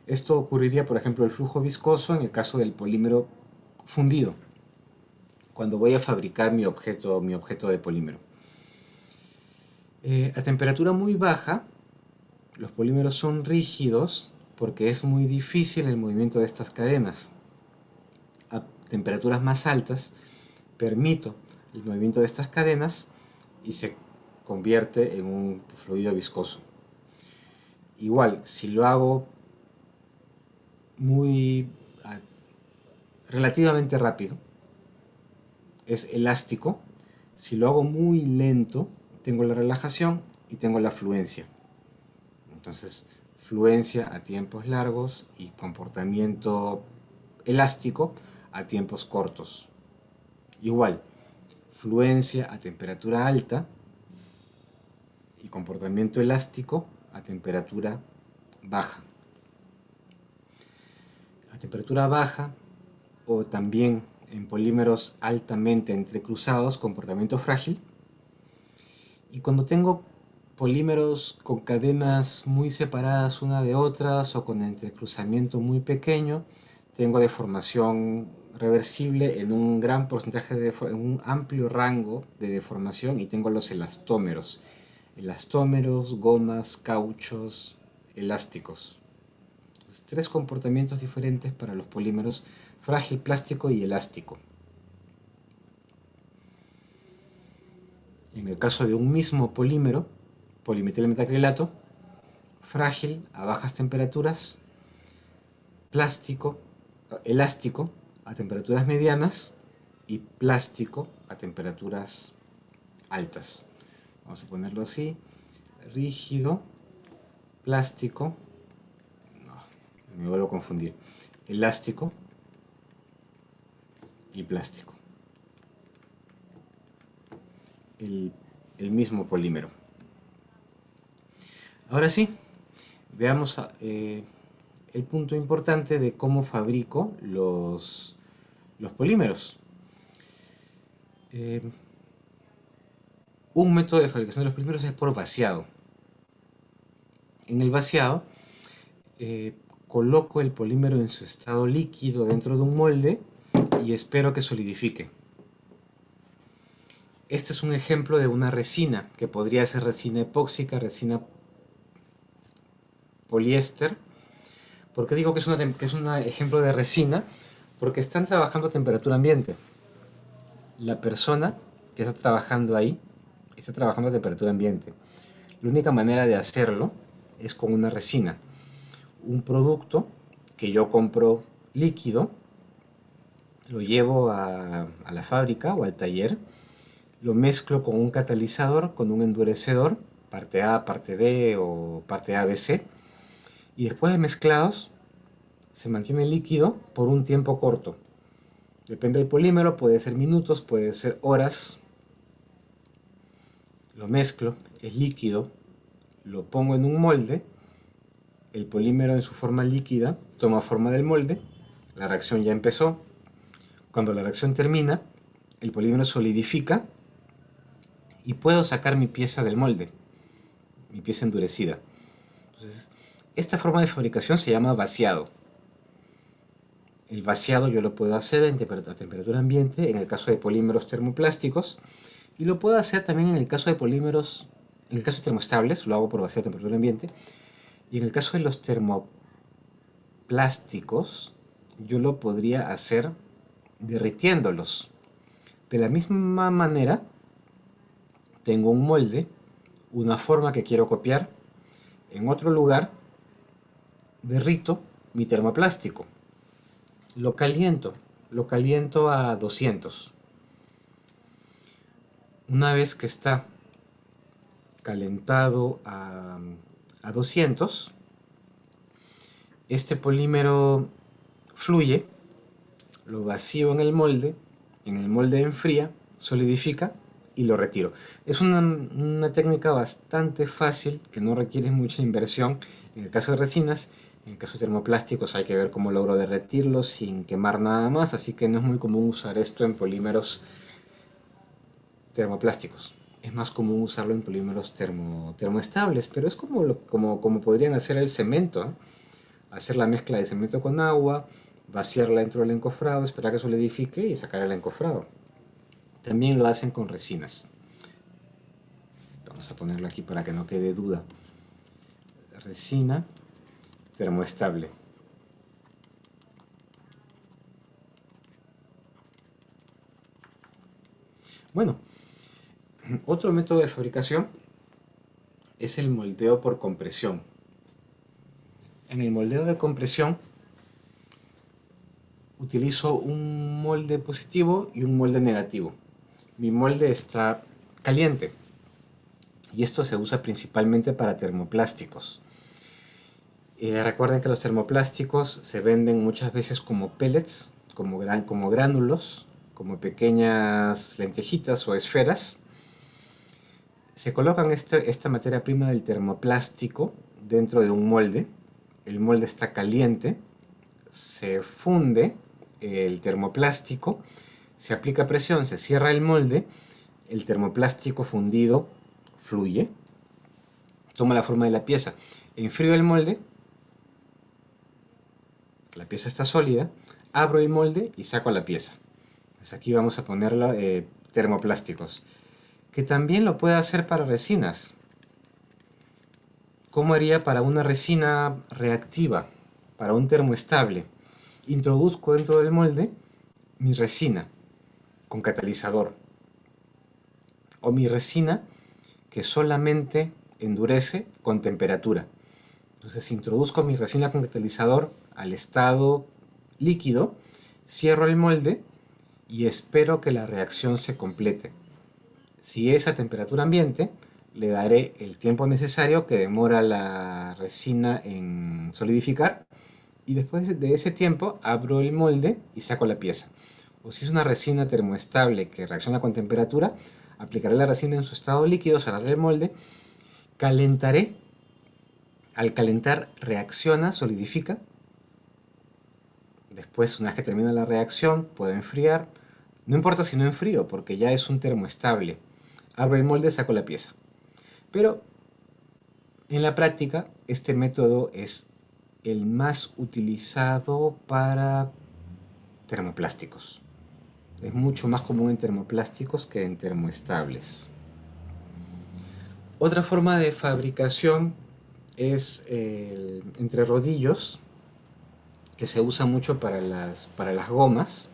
Esto ocurriría, por ejemplo, el flujo viscoso en el caso del polímero fundido, cuando voy a fabricar mi objeto de polímero. A temperatura muy baja, los polímeros son rígidos porque es muy difícil el movimiento de estas cadenas. A temperaturas más altas, permito el movimiento de estas cadenas y se convierte en un fluido viscoso. Igual, si lo hago relativamente rápido, es elástico. Si lo hago muy lento, tengo la relajación y tengo la fluencia. Entonces, fluencia a tiempos largos y comportamiento elástico a tiempos cortos. Igual, fluencia a temperatura alta y comportamiento elástico a temperatura baja. A temperatura baja, o también en polímeros altamente entrecruzados, comportamiento frágil. Y cuando tengo polímeros con cadenas muy separadas una de otras o con entrecruzamiento muy pequeño, tengo deformación reversible en un gran porcentaje en un amplio rango de deformación, y tengo los elastómeros. Elastómeros, gomas, cauchos, elásticos. Entonces, 3 comportamientos diferentes para los polímeros: frágil, plástico y elástico. En el caso de un mismo polímero, polimetilmetacrilato, frágil a bajas temperaturas, elástico a temperaturas medianas y plástico a temperaturas altas. Vamos a ponerlo así: rígido, plástico, no, me vuelvo a confundir, elástico y plástico. El mismo polímero. Ahora sí, veamos el punto importante de cómo fabrico los polímeros. Un método de fabricación de los polímeros es por vaciado. En el vaciado, coloco el polímero en su estado líquido dentro de un molde y espero que solidifique. Este es un ejemplo de una resina, que podría ser resina epóxica, resina poliéster. ¿Por qué digo que es un ejemplo de resina? Porque están trabajando a temperatura ambiente. La persona que está trabajando ahí está trabajando a temperatura ambiente. La única manera de hacerlo es con una resina. Un producto que yo compro líquido, lo llevo a la fábrica o al taller, lo mezclo con un catalizador, con un endurecedor, parte A, parte B o parte ABC, y después de mezclados se mantiene líquido por un tiempo corto. Depende del polímero, puede ser minutos, puede ser horas. Lo mezclo, es líquido, lo pongo en un molde, el polímero en su forma líquida toma forma del molde, la reacción ya empezó. Cuando la reacción termina, el polímero solidifica y puedo sacar mi pieza del molde, mi pieza endurecida. Entonces, esta forma de fabricación se llama vaciado. El vaciado yo lo puedo hacer a temperatura ambiente en el caso de polímeros termoplásticos y lo puedo hacer también en el caso de polímeros, en el caso de termoestables, lo hago por vaciado a temperatura ambiente, y en el caso de los termoplásticos yo lo podría hacer derritiéndolos. De la misma manera, tengo un molde, una forma que quiero copiar, en otro lugar derrito mi termoplástico, lo caliento a 200. Una vez que está calentado a 200, este polímero fluye, lo vacío en el molde enfría, solidifica y lo retiro. Es una técnica bastante fácil que no requiere mucha inversión en el caso de resinas. En el caso de termoplásticos hay que ver cómo logro derretirlo sin quemar nada más, así que no es muy común usar esto en polímeros termoplásticos. Es más común usarlo en polímeros termoestables, pero es como podrían hacer el cemento, ¿eh? Hacer la mezcla de cemento con agua, vaciarla dentro del encofrado, esperar que solidifique y sacar el encofrado. También lo hacen con resinas. Vamos a ponerlo aquí para que no quede duda. Resina termoestable. Bueno, otro método de fabricación es el moldeo por compresión. En el moldeo de compresión utilizo un molde positivo y un molde negativo. Mi molde está caliente y esto se usa principalmente para termoplásticos. Recuerden que los termoplásticos se venden muchas veces como pellets, como gránulos, como pequeñas lentejitas o esferas. Se colocan esta materia prima del termoplástico dentro de un molde. El molde está caliente, se funde el termoplástico, se aplica presión, se cierra el molde, el termoplástico fundido fluye, toma la forma de la pieza. Enfrío el molde, la pieza está sólida, abro el molde y saco la pieza. Pues aquí vamos a ponerlo termoplásticos, que también lo puede hacer para resinas. ¿Cómo haría para una resina reactiva, para un termoestable? Introduzco dentro del molde mi resina con catalizador, o mi resina que solamente endurece con temperatura. Entonces introduzco mi resina con catalizador al estado líquido, cierro el molde y espero que la reacción se complete. Si es a temperatura ambiente, le daré el tiempo necesario que demora la resina en solidificar y después de ese tiempo abro el molde y saco la pieza. O si es una resina termoestable que reacciona con temperatura, aplicaré la resina en su estado líquido, cerraré el molde, calentaré. Al calentar reacciona, solidifica. Después, una vez que termina la reacción, puedo enfriar. No importa si no enfrío, porque ya es un termoestable. Abro el molde, saco la pieza. Pero en la práctica, este método es el más utilizado para termoplásticos. Es mucho más común en termoplásticos que en termoestables. Otra forma de fabricación es entre rodillos, que se usa mucho para las gomas.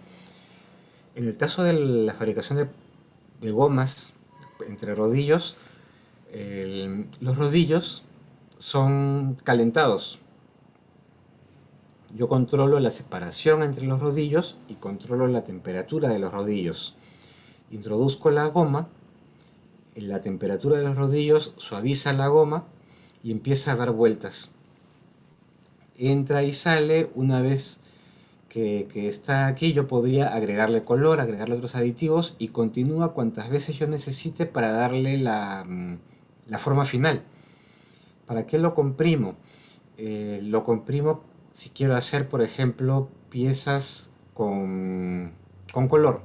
En el caso de la fabricación de gomas entre rodillos, los rodillos son calentados. Yo controlo la separación entre los rodillos y controlo la temperatura de los rodillos. Introduzco la goma, la temperatura de los rodillos suaviza la goma y empieza a dar vueltas. Entra y sale. Una vez que está aquí, yo podría agregarle color, agregarle otros aditivos y continúa cuantas veces yo necesite para darle la forma final. ¿Para qué lo comprimo? Lo comprimo si quiero hacer, por ejemplo, piezas con color,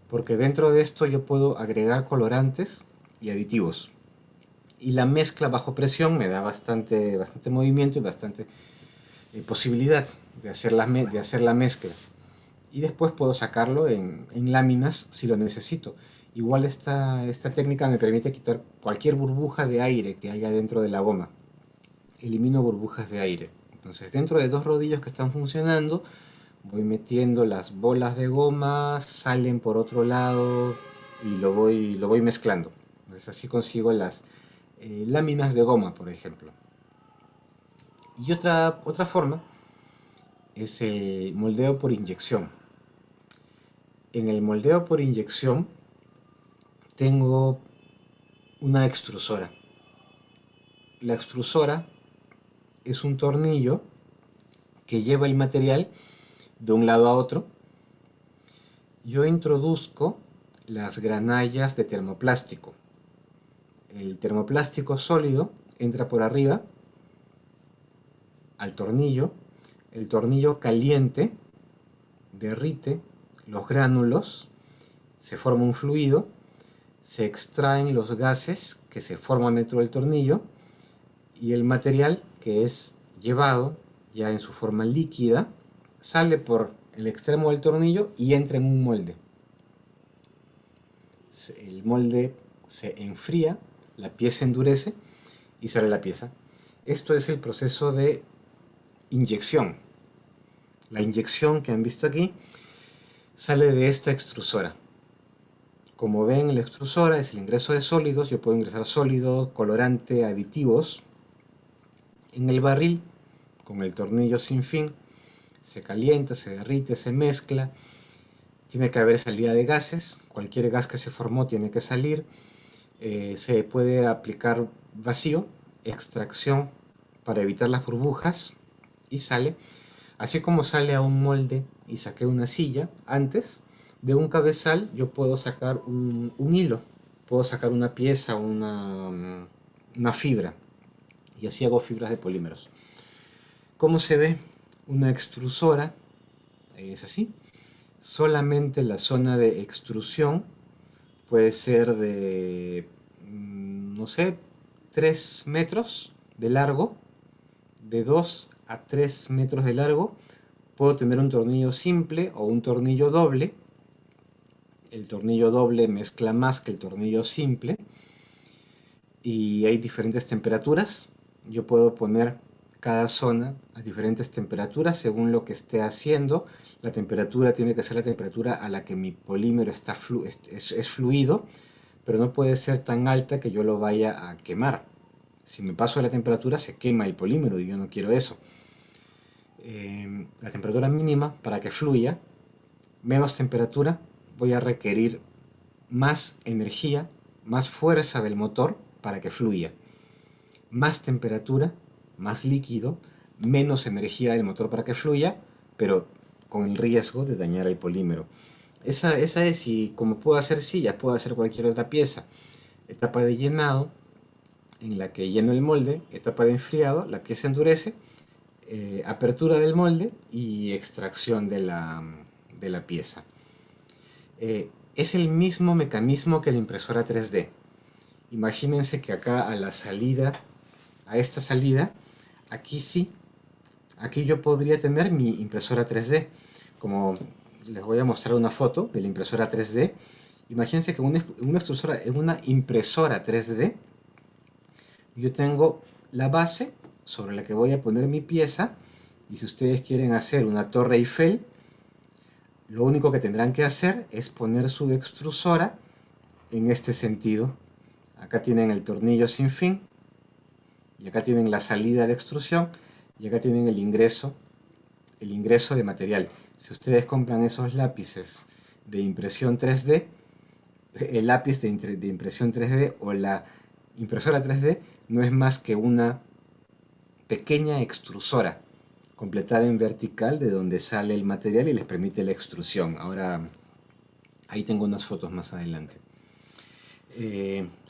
porque dentro de esto yo puedo agregar colorantes y aditivos. Y la mezcla bajo presión me da bastante movimiento y bastante posibilidad de hacer la mezcla. Y después puedo sacarlo en láminas si lo necesito. Igual esta técnica me permite quitar cualquier burbuja de aire que haya dentro de la goma. Elimino burbujas de aire. Entonces, dentro de dos rodillos que están funcionando, voy metiendo las bolas de goma, salen por otro lado y lo voy mezclando. Entonces, así consigo las láminas de goma, por ejemplo. Y otra forma es el moldeo por inyección. En el moldeo por inyección tengo una extrusora. La extrusora es un tornillo que lleva el material de un lado a otro. Yo introduzco las granallas de termoplástico. El termoplástico sólido entra por arriba al tornillo. El tornillo caliente derrite los gránulos, se forma un fluido, se extraen los gases que se forman dentro del tornillo y el material que es llevado ya en su forma líquida sale por el extremo del tornillo y entra en un molde. El molde se enfría, la pieza endurece y sale la pieza. Esto es el proceso de inyección. La inyección que han visto aquí sale de esta extrusora. Como ven, la extrusora es el ingreso de sólidos. Yo puedo ingresar sólidos, colorante, aditivos. En el barril, con el tornillo sin fin, se calienta, se derrite, se mezcla. Tiene que haber salida de gases. Cualquier gas que se formó tiene que salir. Se puede aplicar vacío, extracción para evitar las burbujas y sale. Así como sale a un molde y saqué una silla antes, de un cabezal yo puedo sacar un hilo, puedo sacar una pieza, una fibra, y así hago fibras de polímeros. ¿Cómo se ve? Una extrusora es así. Solamente la zona de extrusión puede ser de, no sé, 3 metros de largo, de 2 a 3 metros de largo. Puedo tener un tornillo simple o un tornillo doble. El tornillo doble mezcla más que el tornillo simple. Y hay diferentes temperaturas. Yo puedo poner cada zona a diferentes temperaturas según lo que esté haciendo. La temperatura tiene que ser la temperatura a la que mi polímero es fluido, pero no puede ser tan alta que yo lo vaya a quemar. Si me paso de la temperatura se quema el polímero y yo no quiero eso. La temperatura mínima para que fluya, menos temperatura, voy a requerir más energía, más fuerza del motor para que fluya. Más temperatura, más líquido, menos energía del motor para que fluya, pero con el riesgo de dañar el polímero. Esa es, y como puedo hacer sillas, puedo hacer cualquier otra pieza. Etapa de llenado, en la que lleno el molde. Etapa de enfriado, la pieza endurece. Apertura del molde y extracción de la pieza. Es el mismo mecanismo que la impresora 3D. Imagínense que acá a la salida, a esta salida, aquí sí, aquí yo podría tener mi impresora 3D. Como les voy a mostrar una foto de la impresora 3D. Imagínense que en una impresora 3D yo tengo la base sobre la que voy a poner mi pieza. Y si ustedes quieren hacer una Torre Eiffel, lo único que tendrán que hacer es poner su extrusora en este sentido. Acá tienen el tornillo sin fin, y acá tienen la salida de extrusión, y acá tienen el ingreso de material. Si ustedes compran esos lápices de impresión 3D, el lápiz de impresión 3D o la impresora 3D no es más que una pequeña extrusora completada en vertical de donde sale el material y les permite la extrusión. Ahora, ahí tengo unas fotos más adelante.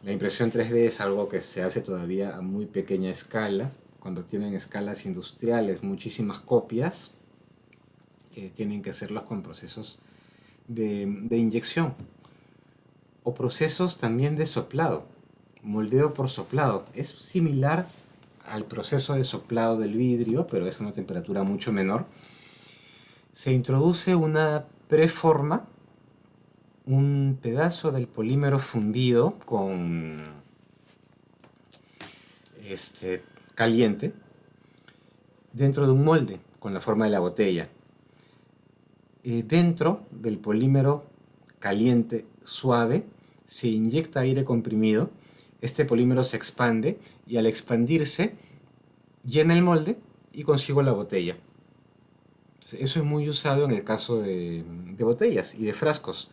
La impresión 3D es algo que se hace todavía a muy pequeña escala. Cuando tienen escalas industriales, muchísimas copias, tienen que hacerlas con procesos de inyección o procesos también de soplado, moldeo por soplado. Es similar al proceso de soplado del vidrio, pero es a una temperatura mucho menor. Se introduce una preforma, un pedazo del polímero fundido con caliente dentro de un molde con la forma de la botella. Dentro del polímero caliente suave se inyecta aire comprimido. Este polímero se expande y al expandirse llena el molde y consigo la botella. Eso es muy usado en el caso de botellas y de frascos,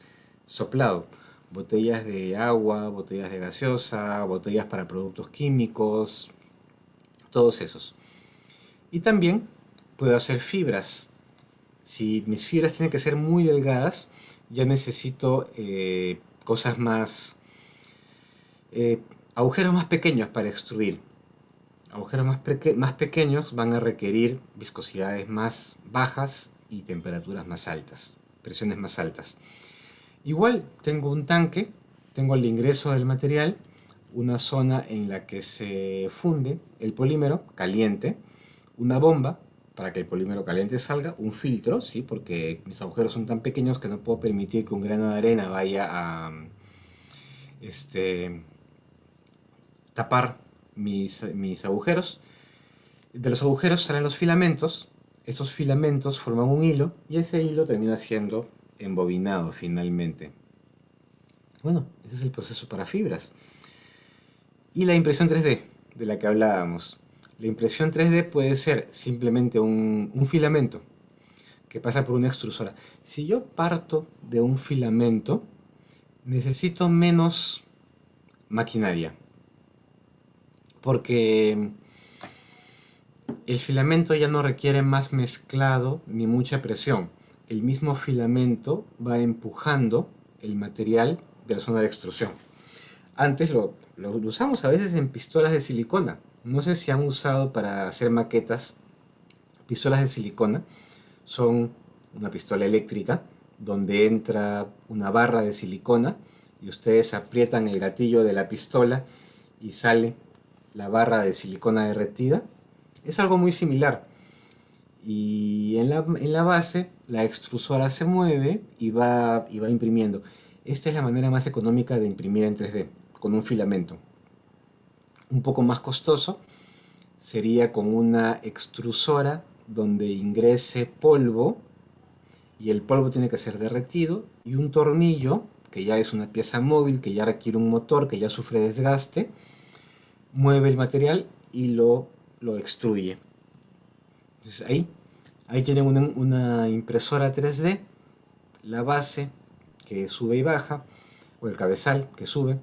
soplado. Botellas de agua, botellas de gaseosa, botellas para productos químicos, todos esos. Y también puedo hacer fibras. Si mis fibras tienen que ser muy delgadas, ya necesito cosas más, agujeros más pequeños para extruir. Agujeros más pequeños van a requerir viscosidades más bajas y temperaturas más altas, presiones más altas. Igual tengo un tanque, tengo el ingreso del material, una zona en la que se funde el polímero caliente, una bomba para que el polímero caliente salga, un filtro, ¿sí? Porque mis agujeros son tan pequeños que no puedo permitir que un grano de arena vaya a tapar mis agujeros. De los agujeros salen los filamentos, esos filamentos forman un hilo y ese hilo termina siendo embobinado finalmente. Bueno, ese es el proceso para fibras. Y la impresión 3D, de la que hablábamos. La impresión 3D puede ser simplemente un filamento que pasa por una extrusora. Si yo parto de un filamento, necesito menos maquinaria, porque el filamento ya no requiere más mezclado ni mucha presión. El mismo filamento va empujando el material de la zona de extrusión. Antes lo usamos a veces en pistolas de silicona. No sé si han usado para hacer maquetas pistolas de silicona. Son una pistola eléctrica donde entra una barra de silicona y ustedes aprietan el gatillo de la pistola y sale la barra de silicona derretida. Es algo muy similar. Y en la base la extrusora se mueve y va imprimiendo. Esta es la manera más económica de imprimir en 3D, con un filamento. Un poco más costoso sería con una extrusora donde ingrese polvo y el polvo tiene que ser derretido y un tornillo, que ya es una pieza móvil, que ya requiere un motor, que ya sufre desgaste, mueve el material y lo extruye. Entonces ahí tienen una impresora 3D, la base que sube y baja, o el cabezal que sube,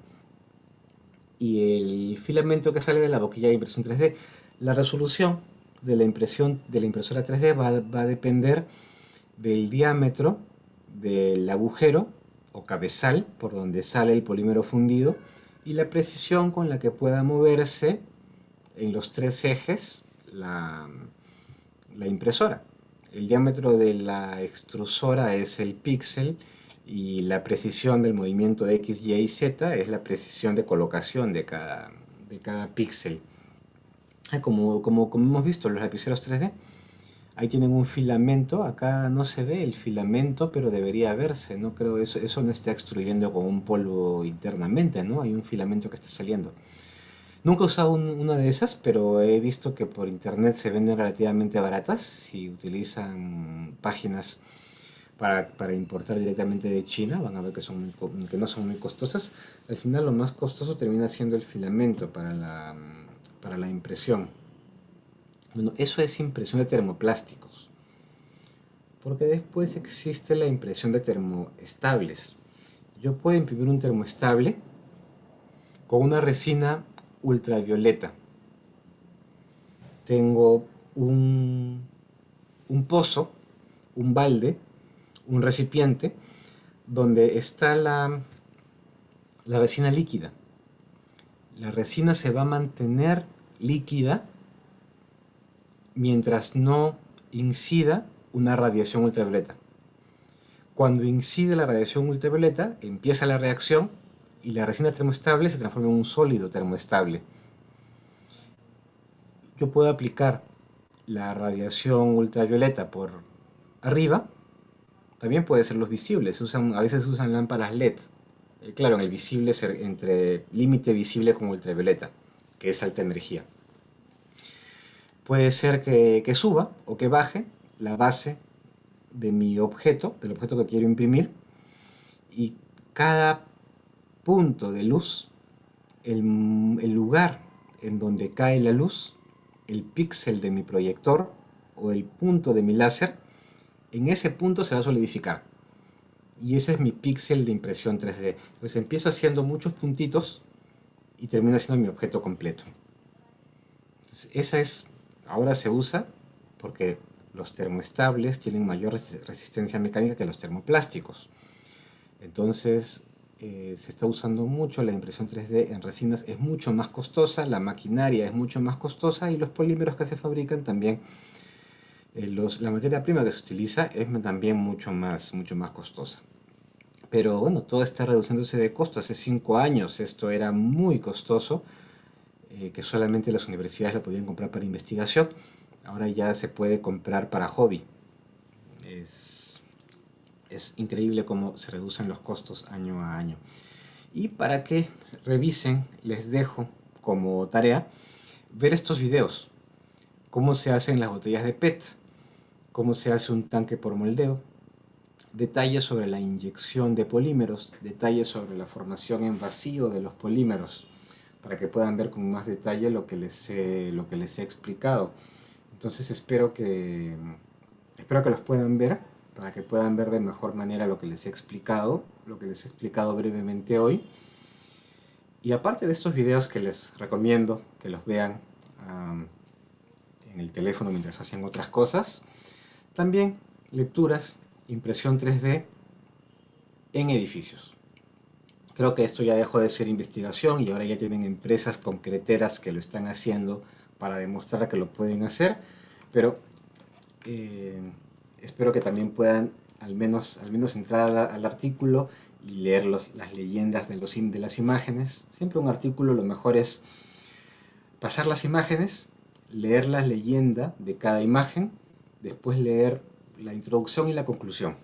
y el filamento que sale de la boquilla de impresión 3D. La resolución de la impresora 3D va a depender del diámetro del agujero o cabezal por donde sale el polímero fundido y la precisión con la que pueda moverse en los tres ejes la impresora. El diámetro de la extrusora es el píxel y la precisión del movimiento X, Y y Z es la precisión de colocación de cada píxel. Como hemos visto los lapiceros 3D, ahí tienen un filamento. Acá no se ve el filamento, pero debería verse. No creo eso no está extruyendo con un polvo internamente, ¿no? Hay un filamento que está saliendo. Nunca he usado una de esas, pero he visto que por internet se venden relativamente baratas si utilizan páginas para importar directamente de China. Van a ver que, que no son muy costosas. Al final lo más costoso termina siendo el filamento para la impresión. Bueno, eso es impresión de termoplásticos, porque después existe la impresión de termoestables. Yo puedo imprimir un termoestable con una resina ultravioleta. Tengo un, un pozo, un balde, un recipiente donde está la resina líquida. La resina se va a mantener líquida mientras no incida una radiación ultravioleta. Cuando incide la radiación ultravioleta, empieza la reacción y la resina termoestable se transforma en un sólido termoestable. Yo puedo aplicar la radiación ultravioleta por arriba. También puede ser los visibles, a veces se usan lámparas LED. Claro, en el visible es entre límite visible con ultravioleta, que es alta energía. Puede ser que suba o que baje la base de mi objeto, del objeto que quiero imprimir, y cada punto de luz, el lugar en donde cae la luz, el píxel de mi proyector o el punto de mi láser, en ese punto se va a solidificar. Y ese es mi píxel de impresión 3D. Pues empiezo haciendo muchos puntitos y termino haciendo mi objeto completo. Entonces, ahora se usa porque los termoestables tienen mayor resistencia mecánica que los termoplásticos. Entonces, se está usando mucho la impresión 3D en resinas, es mucho más costosa, la maquinaria es mucho más costosa y los polímeros que se fabrican también, la materia prima que se utiliza es también mucho más costosa. Pero bueno, todo está reduciéndose de costo. Hace 5 años esto era muy costoso, que solamente las universidades lo podían comprar para investigación. Ahora ya se puede comprar para hobby. Es, es increíble cómo se reducen los costos año a año. Y para que revisen, les dejo como tarea ver estos videos. Cómo se hacen las botellas de PET, cómo se hace un tanque por moldeo, detalles sobre la inyección de polímeros, detalles sobre la formación en vacío de los polímeros, para que puedan ver con más detalle lo que les he explicado. Entonces espero que los puedan ver, para que puedan ver de mejor manera lo que les he explicado, brevemente hoy. Y aparte de estos videos que les recomiendo que los vean en el teléfono mientras hacen otras cosas, también lecturas, impresión 3D en edificios. Creo que esto ya dejó de ser investigación y ahora ya tienen empresas concreteras que lo están haciendo para demostrar que lo pueden hacer, pero eh, espero que también puedan al menos entrar al artículo y leer las leyendas de las imágenes. Siempre un artículo lo mejor es pasar las imágenes, leer la leyenda de cada imagen, después leer la introducción y la conclusión.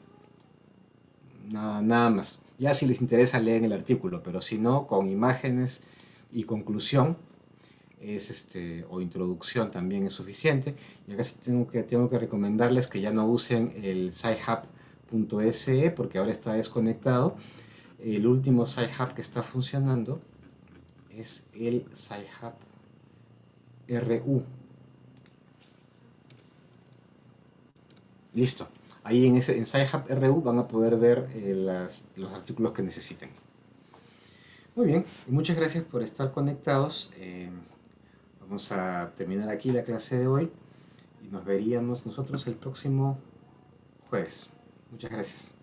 Nada más. Ya si les interesa leen el artículo, pero si no, con imágenes y conclusión o introducción también es suficiente. Y acá sí tengo que recomendarles que ya no usen el sci-hub.se porque ahora está desconectado. El último Sci-Hub que está funcionando es el Sci-Hub RU. Listo. Ahí en Sci-Hub RU van a poder ver los artículos que necesiten. Muy bien, y muchas gracias por estar conectados. Vamos a terminar aquí la clase de hoy y nos veríamos nosotros el próximo jueves. Muchas gracias.